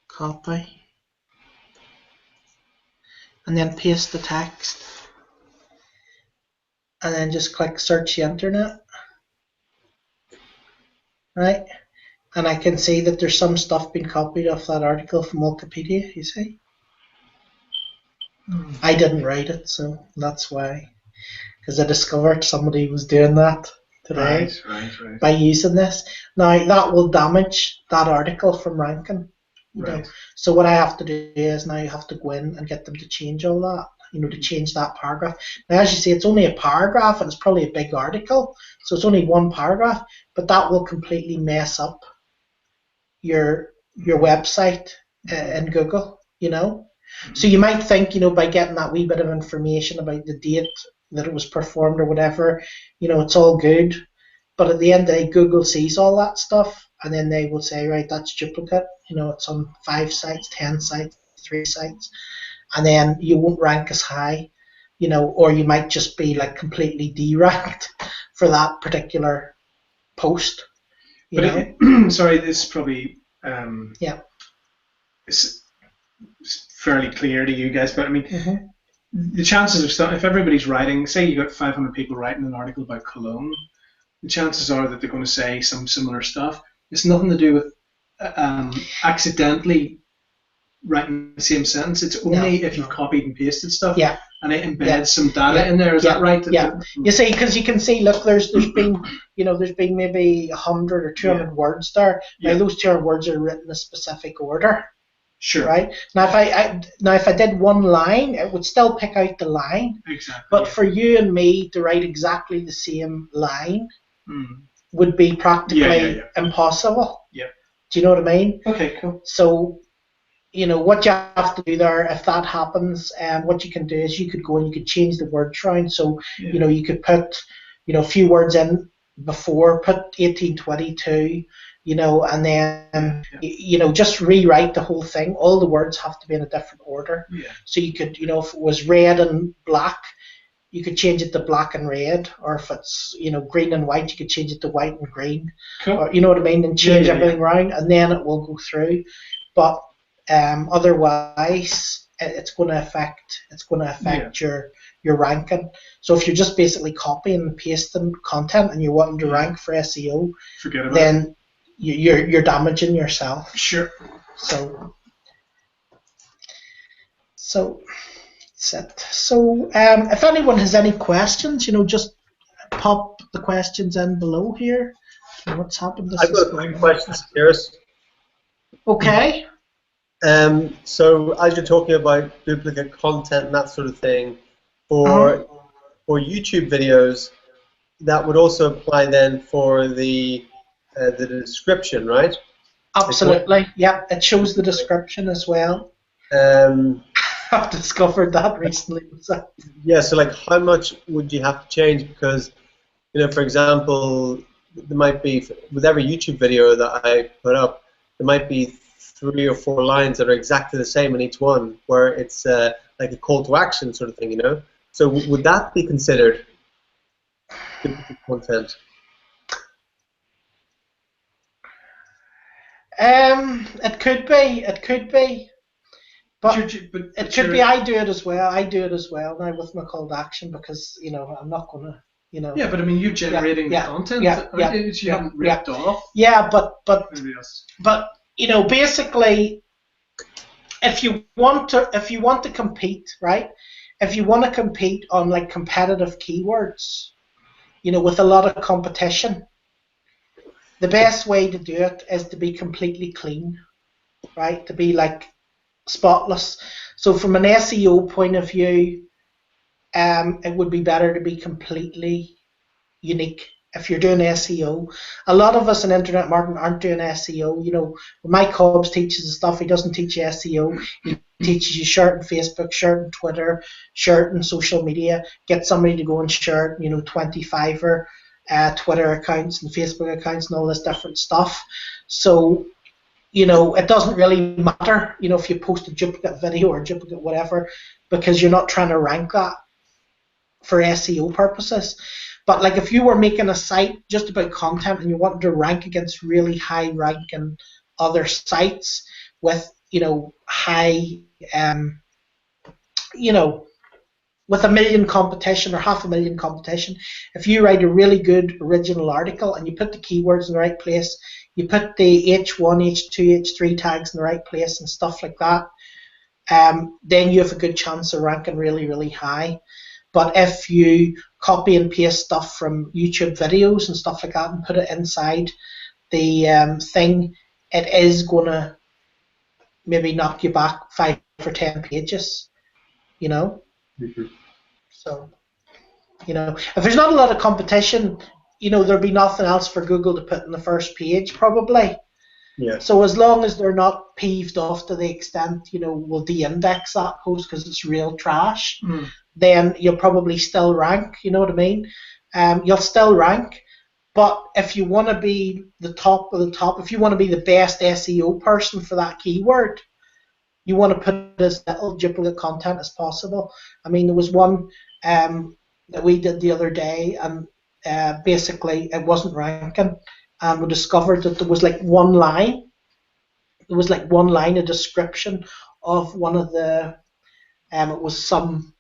Speaker 1: copy, and then paste the text, and then just click search the internet, right? And I can see that there's some stuff being copied off that article from Wikipedia, you see? I didn't write it, so that's why. Because I discovered somebody was doing that today
Speaker 2: Right.
Speaker 1: by using this. Now, that will damage that article from ranking. You know? So what I have to do is now you have to go in and get them to change all that, you know, to change that paragraph. Now, as you see, it's only a paragraph, and it's probably a big article, so it's only one paragraph, but that will completely mess up your website in Google, you know. So you might think, you know, by getting that wee bit of information about the date that it was performed or whatever, you know, it's all good. But at the end of the day, Google sees all that stuff, and then they will say, right, that's duplicate. You know, it's on 5 sites, 10 sites, 3 sites, and then you won't rank as high, you know, or you might just be like completely deranked for that particular post. You know?
Speaker 2: Sorry, this is probably
Speaker 1: yeah.
Speaker 2: It's fairly clear to you guys, but I mean, the chances of stuff, if everybody's writing, say you got 500 people writing an article about Cologne, the chances are that they're going to say some similar stuff. It's nothing to do with accidentally writing the same sentence. It's only if you've copied and pasted stuff,
Speaker 1: Yeah.
Speaker 2: and it embeds
Speaker 1: Yeah.
Speaker 2: some data
Speaker 1: Yeah.
Speaker 2: in there. Is
Speaker 1: Yeah.
Speaker 2: that right?
Speaker 1: Yeah. You see, because you can see, look, there's been, there's been maybe 100 or 200 words there. Now
Speaker 2: Yeah.
Speaker 1: those 200 words are written in a specific order.
Speaker 2: Sure.
Speaker 1: Right. Now, if I did one line, it would still pick out the line.
Speaker 2: Exactly.
Speaker 1: But for you and me to write exactly the same line
Speaker 2: Mm.
Speaker 1: would be practically
Speaker 2: Yeah.
Speaker 1: impossible.
Speaker 2: Yeah.
Speaker 1: Do you know what I mean?
Speaker 2: Okay, cool.
Speaker 1: So, what you have to do there, if that happens, what you can do is you could go and you could change the words around. So, you could put, a few words in before, put 1822, and then, just rewrite the whole thing. All the words have to be in a different order.
Speaker 2: Yeah.
Speaker 1: So you could, if it was red and black, you could change it to black and red, or if it's green and white, you could change it to white and green.
Speaker 2: Cool.
Speaker 1: Or, you know what I mean, and change everything around, and then it will go through. But otherwise, it's going to affect your ranking. So if you're just basically copying and pasting content and you're wanting to rank for SEO,
Speaker 2: forget about
Speaker 1: then
Speaker 2: it.
Speaker 1: You're damaging yourself.
Speaker 2: Sure.
Speaker 1: So that's it. So if anyone has any questions, just pop the questions in below here. What's happened?
Speaker 3: I've got a few questions, Iris.
Speaker 1: Okay.
Speaker 3: So as you're talking about duplicate content and that sort of thing, for YouTube videos, that would also apply then for the description, right?
Speaker 1: Absolutely. Yeah, it shows the description as well. I've discovered that recently.
Speaker 3: Yeah. So like, how much would you have to change? Because for example, there might be, with every YouTube video that I put up, there might be 3 or 4 lines that are exactly the same in each one, where it's like a call to action sort of thing, So would that be considered duplicate content?
Speaker 1: It could be, but it could be. I do it as well now with my call to action, because I'm not gonna.
Speaker 2: Yeah, but I mean, you're generating content. You haven't ripped off.
Speaker 1: Yeah, but basically, if you want to compete, right? If you want to compete on like competitive keywords, with a lot of competition, the best way to do it is to be completely clean, right? To be like spotless. So from an SEO point of view, it would be better to be completely unique. If you're doing SEO, a lot of us in internet marketing aren't doing SEO. Mike Hobbs teaches the stuff. He doesn't teach SEO. He teaches you share it on Facebook, share it on Twitter, share it on social media. Get somebody to go and share it, 25er Twitter accounts and Facebook accounts and all this different stuff. So, it doesn't really matter, if you post a duplicate video or a duplicate whatever, because you're not trying to rank that for SEO purposes. But like, if you were making a site just about content and you wanted to rank against really high ranking other sites with, high, with 1 million competition or 500,000 competition, if you write a really good original article and you put the keywords in the right place, you put the H1, H2, H3 tags in the right place and stuff like that, then you have a good chance of ranking really, really high. But if you copy and paste stuff from YouTube videos and stuff like that and put it inside the thing, it is going to maybe knock you back 5 or 10 pages,
Speaker 3: Mm-hmm.
Speaker 1: So, if there's not a lot of competition, there'll be nothing else for Google to put in the first page, probably.
Speaker 3: Yeah.
Speaker 1: So as long as they're not peeved off to the extent, we'll de-index that post because it's real trash, then you'll probably still rank, you know what I mean? You'll still rank, but if you want to be the top of the top, if you want to be the best SEO person for that keyword, you want to put as little duplicate content as possible. I mean, there was one that we did the other day, and basically it wasn't ranking, and we discovered that there was like one line. There was like one line, a description of one of the, it was some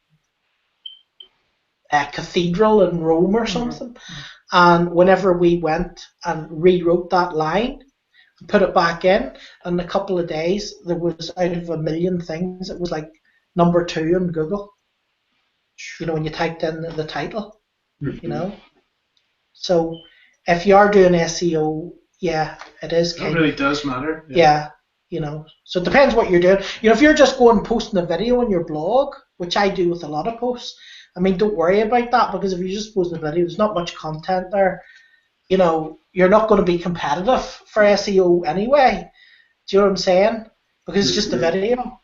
Speaker 1: cathedral in Rome or something. And whenever we went and rewrote that line put it back in, and in a couple of days there was, out of 1 million things, it was like number 2 on Google. When you typed in the title, So if you are doing SEO, yeah, it is
Speaker 2: It really does matter.
Speaker 1: Yeah. So it depends what you're doing. If you're just going posting a video on your blog, which I do with a lot of posts, don't worry about that, because if you just post a video, there's not much content there. You're not going to be competitive for SEO anyway. Do you know what I'm saying? Because it's just a video.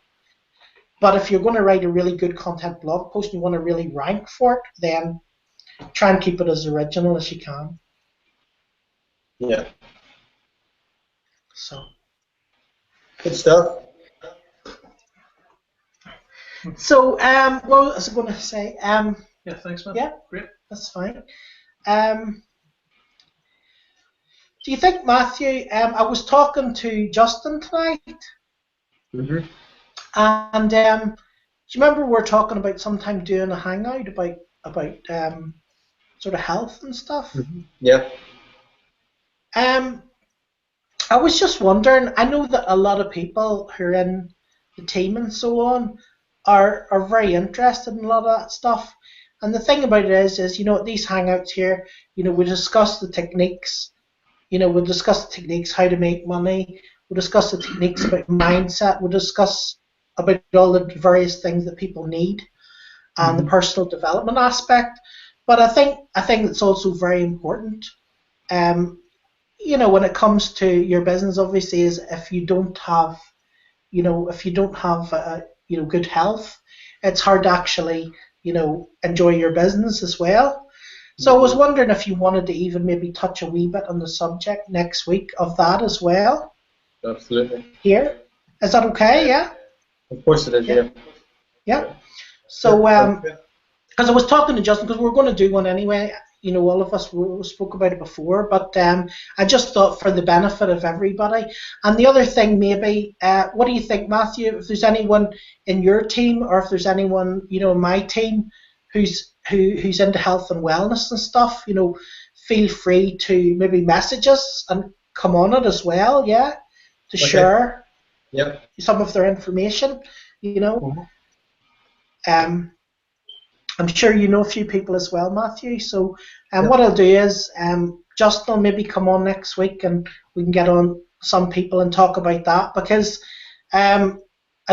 Speaker 1: But if you're going to write a really good content blog post and you want to really rank for it, then try and keep it as original as you can.
Speaker 3: Yeah.
Speaker 1: So.
Speaker 3: Good stuff.
Speaker 1: So, what was I going to say?
Speaker 2: Yeah, thanks, man.
Speaker 1: Yeah,
Speaker 2: great.
Speaker 1: That's fine. Do you think, Matthew? I was talking to Justin tonight, and do you remember we were talking about sometime doing a hangout about sort of health and stuff?
Speaker 3: Yeah.
Speaker 1: I was just wondering. I know that a lot of people who are in the team and so on are very interested in a lot of that stuff. And the thing about it is at these hangouts here, we discuss the techniques. We'll discuss the techniques, how to make money. We'll discuss the techniques about mindset. We'll discuss about all the various things that people need and the personal development aspect. But I think it's also very important. When it comes to your business, obviously, is if you don't have good health, it's hard to actually, enjoy your business as well. So I was wondering if you wanted to even maybe touch a wee bit on the subject next week of that as well.
Speaker 3: Absolutely.
Speaker 1: Here, is that okay? Yeah.
Speaker 3: Of course it is. Yeah.
Speaker 1: Yeah. So, because I was talking to Justin, because we were going to do one anyway. All of us spoke about it before, but I just thought for the benefit of everybody. And the other thing, maybe, what do you think, Matthew? If there's anyone in your team, or if there's anyone in my team who's into health and wellness and stuff, feel free to maybe message us and come on it as well. Yeah, to share some of their information. I'm sure you know a few people as well, Matthew. So what I'll do is Justin will maybe come on next week and we can get on some people and talk about that, because I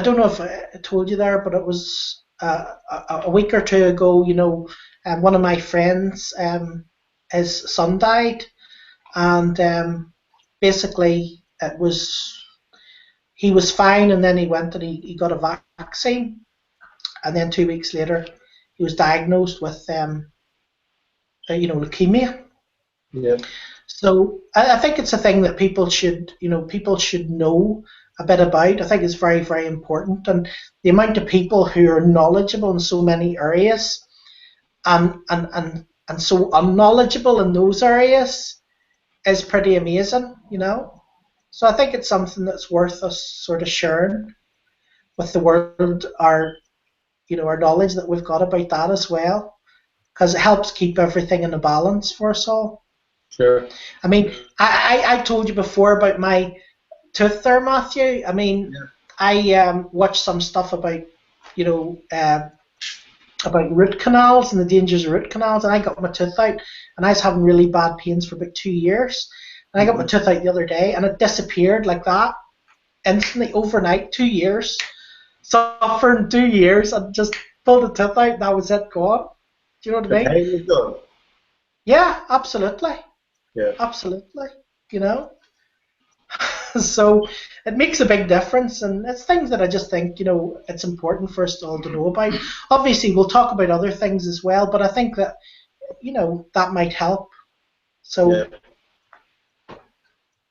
Speaker 1: don't know if I told you there, but it was a week or two ago, one of my friends, his son died, and basically he was fine, and then he went and he got a vaccine, and then 2 weeks later he was diagnosed with leukemia.
Speaker 3: Yeah.
Speaker 1: So I think it's a thing that people should know a bit about. I think it's very, very important, and the amount of people who are knowledgeable in so many areas and so unknowledgeable in those areas is pretty amazing, So I think it's something that's worth us sort of sharing with the world, our knowledge that we've got about that as well, because it helps keep everything in a balance for us all.
Speaker 3: Sure.
Speaker 1: I told you before about my tooth there, Matthew. I watched some stuff about about root canals and the dangers of root canals, and I got my tooth out, and I was having really bad pains for about 2 years, and I got my tooth out the other day, and it disappeared like that, instantly, overnight. 2 years, suffering 2 years, and just pulled the tooth out, and that was it, gone. Do you know what I mean?
Speaker 3: The pain is gone.
Speaker 1: Yeah, absolutely.
Speaker 3: Yeah.
Speaker 1: Absolutely. So it makes a big difference, and it's things that I just think it's important for us all to know about. Obviously, we'll talk about other things as well, but I think that that might help. So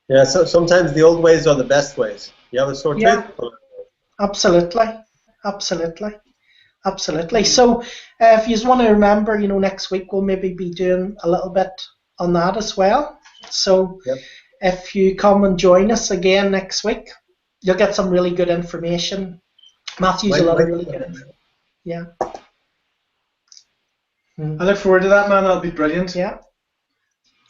Speaker 3: yeah. So sometimes the old ways are the best ways. You have a sore tooth.
Speaker 1: Absolutely. So if you just want to remember, next week we'll maybe be doing a little bit on that as well. So if you come and join us again next week, you'll get some really good information. Matthew's a lot of really good information. Yeah.
Speaker 2: I look forward to that, man. That'll be brilliant.
Speaker 1: Yeah.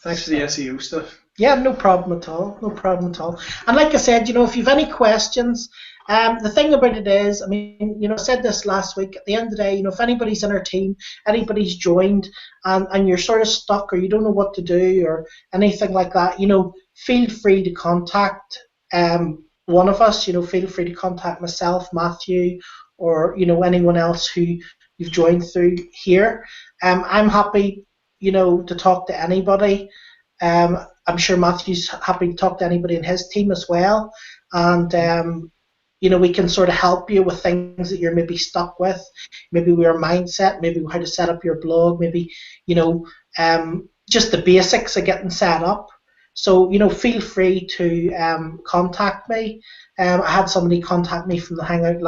Speaker 2: Thanks for the SEO stuff.
Speaker 1: Yeah, no problem at all. No problem at all. And like I said, if you've any questions, the thing about it is, I mean, I said this last week. At the end of the day, if anybody's in our team, anybody's joined, and you're sort of stuck or you don't know what to do or anything like that, feel free to contact one of us. Feel free to contact myself, Matthew, or anyone else who you've joined through here. I'm happy, to talk to anybody. I'm sure Matthew's happy to talk to anybody in his team as well, and we can sort of help you with things that you're maybe stuck with, maybe your mindset, maybe how to set up your blog, maybe just the basics of getting set up. So feel free to contact me. I had somebody contact me from the Hangout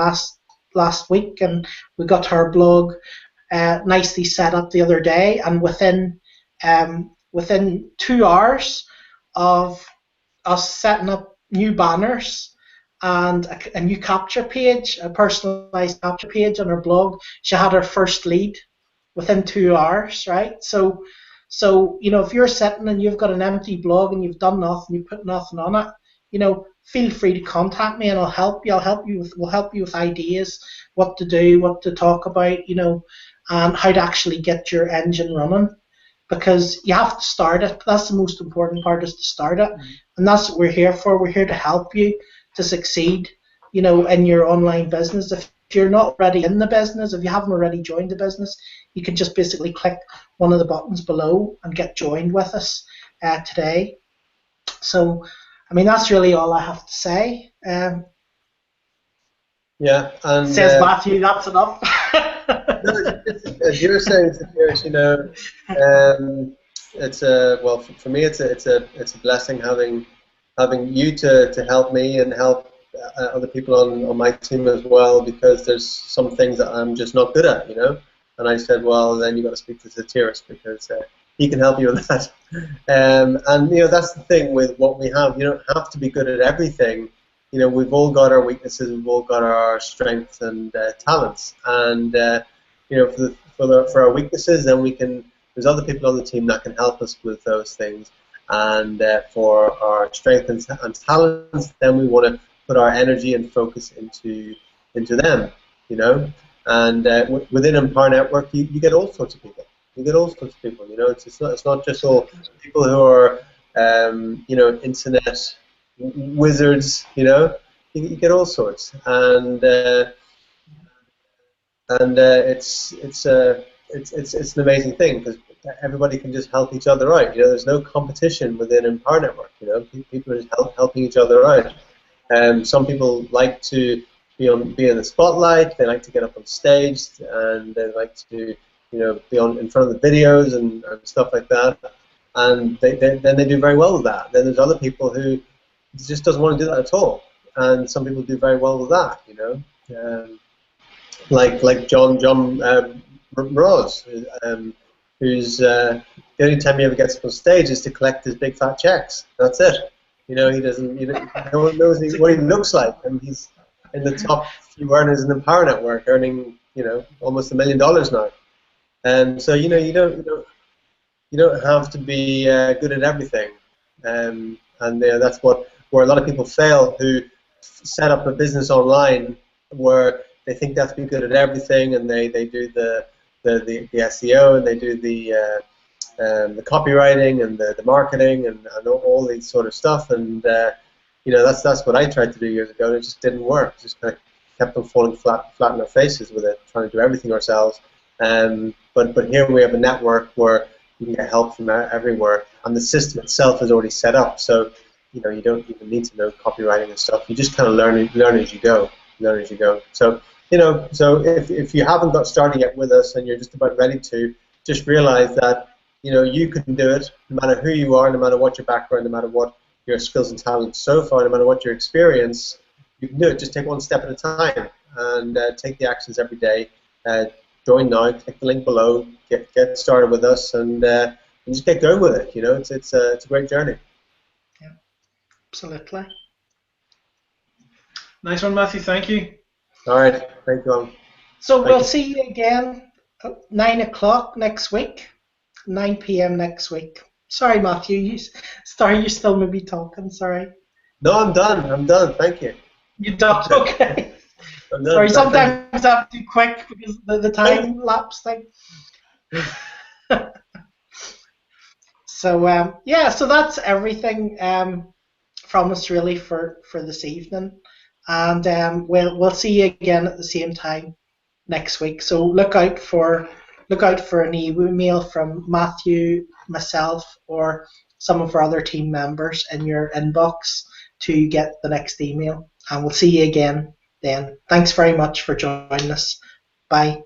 Speaker 1: last week, and we got her blog nicely set up the other day, and within 2 hours of us setting up new banners and a new capture page, a personalized capture page on her blog, she had her first lead within 2 hours, right? So if you're sitting and you've got an empty blog and you've done nothing, you put nothing on it, feel free to contact me and I'll help you. We'll help you with ideas, what to do, what to talk about, and how to actually get your engine running. Because you have to start it. That's the most important part, is to start it. And that's what we're here for. We're here to help you to succeed, in your online business. If you're not already in the business, if you haven't already joined the business, you can just basically click one of the buttons below and get joined with us today. So, I mean, that's really all I have to say.
Speaker 3: Yeah, and
Speaker 1: says Matthew, that's enough.
Speaker 3: No, as you were saying, it's for me, it's a blessing having you to help me and help other people on my team as well, because there's some things that I'm just not good at, And I said, well, then you got to speak to Satiris, because he can help you with that. And that's the thing with what we have. You don't have to be good at everything. We've all got our weaknesses, we've all got our strengths and talents, and for our weaknesses, then there's other people on the team that can help us with those things, and for our strengths and talents, then we want to put our energy and focus into them, and within Empower Network, you get all sorts of people. It's not just all people who are internet wizards, you get all sorts, and it's an amazing thing, because everybody can just help each other out. There's no competition within Empower Network. People are just helping each other out. Some people like to be in the spotlight. They like to get up on stage, and they like to be in front of the videos and stuff like that. And then they do very well with that. Then there's other people who just doesn't want to do that at all, and some people do very well with that. Like John Mroz, who's the only time he ever gets up on stage is to collect his big fat checks. That's it. He doesn't. No one knows what he looks like, and he's in the top few earners in the Empower Network, earning almost $1 million now. And so you don't have to be good at everything, and that's where a lot of people fail, who set up a business online where they think they have to be good at everything, and they do the SEO, and they do the copywriting and the marketing and all these sort of stuff, and that's what I tried to do years ago, and it just didn't work. Just kind of kept on falling flat on our faces with it, trying to do everything ourselves. But here we have a network where you can get help from everywhere, and the system itself is already set up, so you don't even need to know copywriting and stuff. You just kind of learn as you go. So so if you haven't got started yet with us and you're just about ready to, just realize that you can do it, no matter who you are, no matter what your background, no matter what your skills and talents so far, no matter what your experience, you can do it. Just take one step at a time, and take the actions every day. Join now, click the link below, get started with us, and just get going with it. It's a great journey.
Speaker 1: Yeah, absolutely.
Speaker 2: Nice one, Matthew. Thank you.
Speaker 3: All right, thank you all.
Speaker 1: So we'll see you again at 9 o'clock next week, 9 p.m. next week. Sorry, Matthew. Sorry, you still may be talking. Sorry.
Speaker 3: No, I'm done. I'm done. Thank you.
Speaker 1: You don't? Okay.
Speaker 3: I'm done.
Speaker 1: Sorry,
Speaker 3: Thank you.
Speaker 1: sometimes I have to be quick because the time lapse thing. So yeah, so that's everything from us really for this evening, and we'll see you again at the same time next week. So look out for an email from Matthew, myself, or some of our other team members in your inbox to get the next email, and we'll see you again then. Thanks very much for joining us. Bye.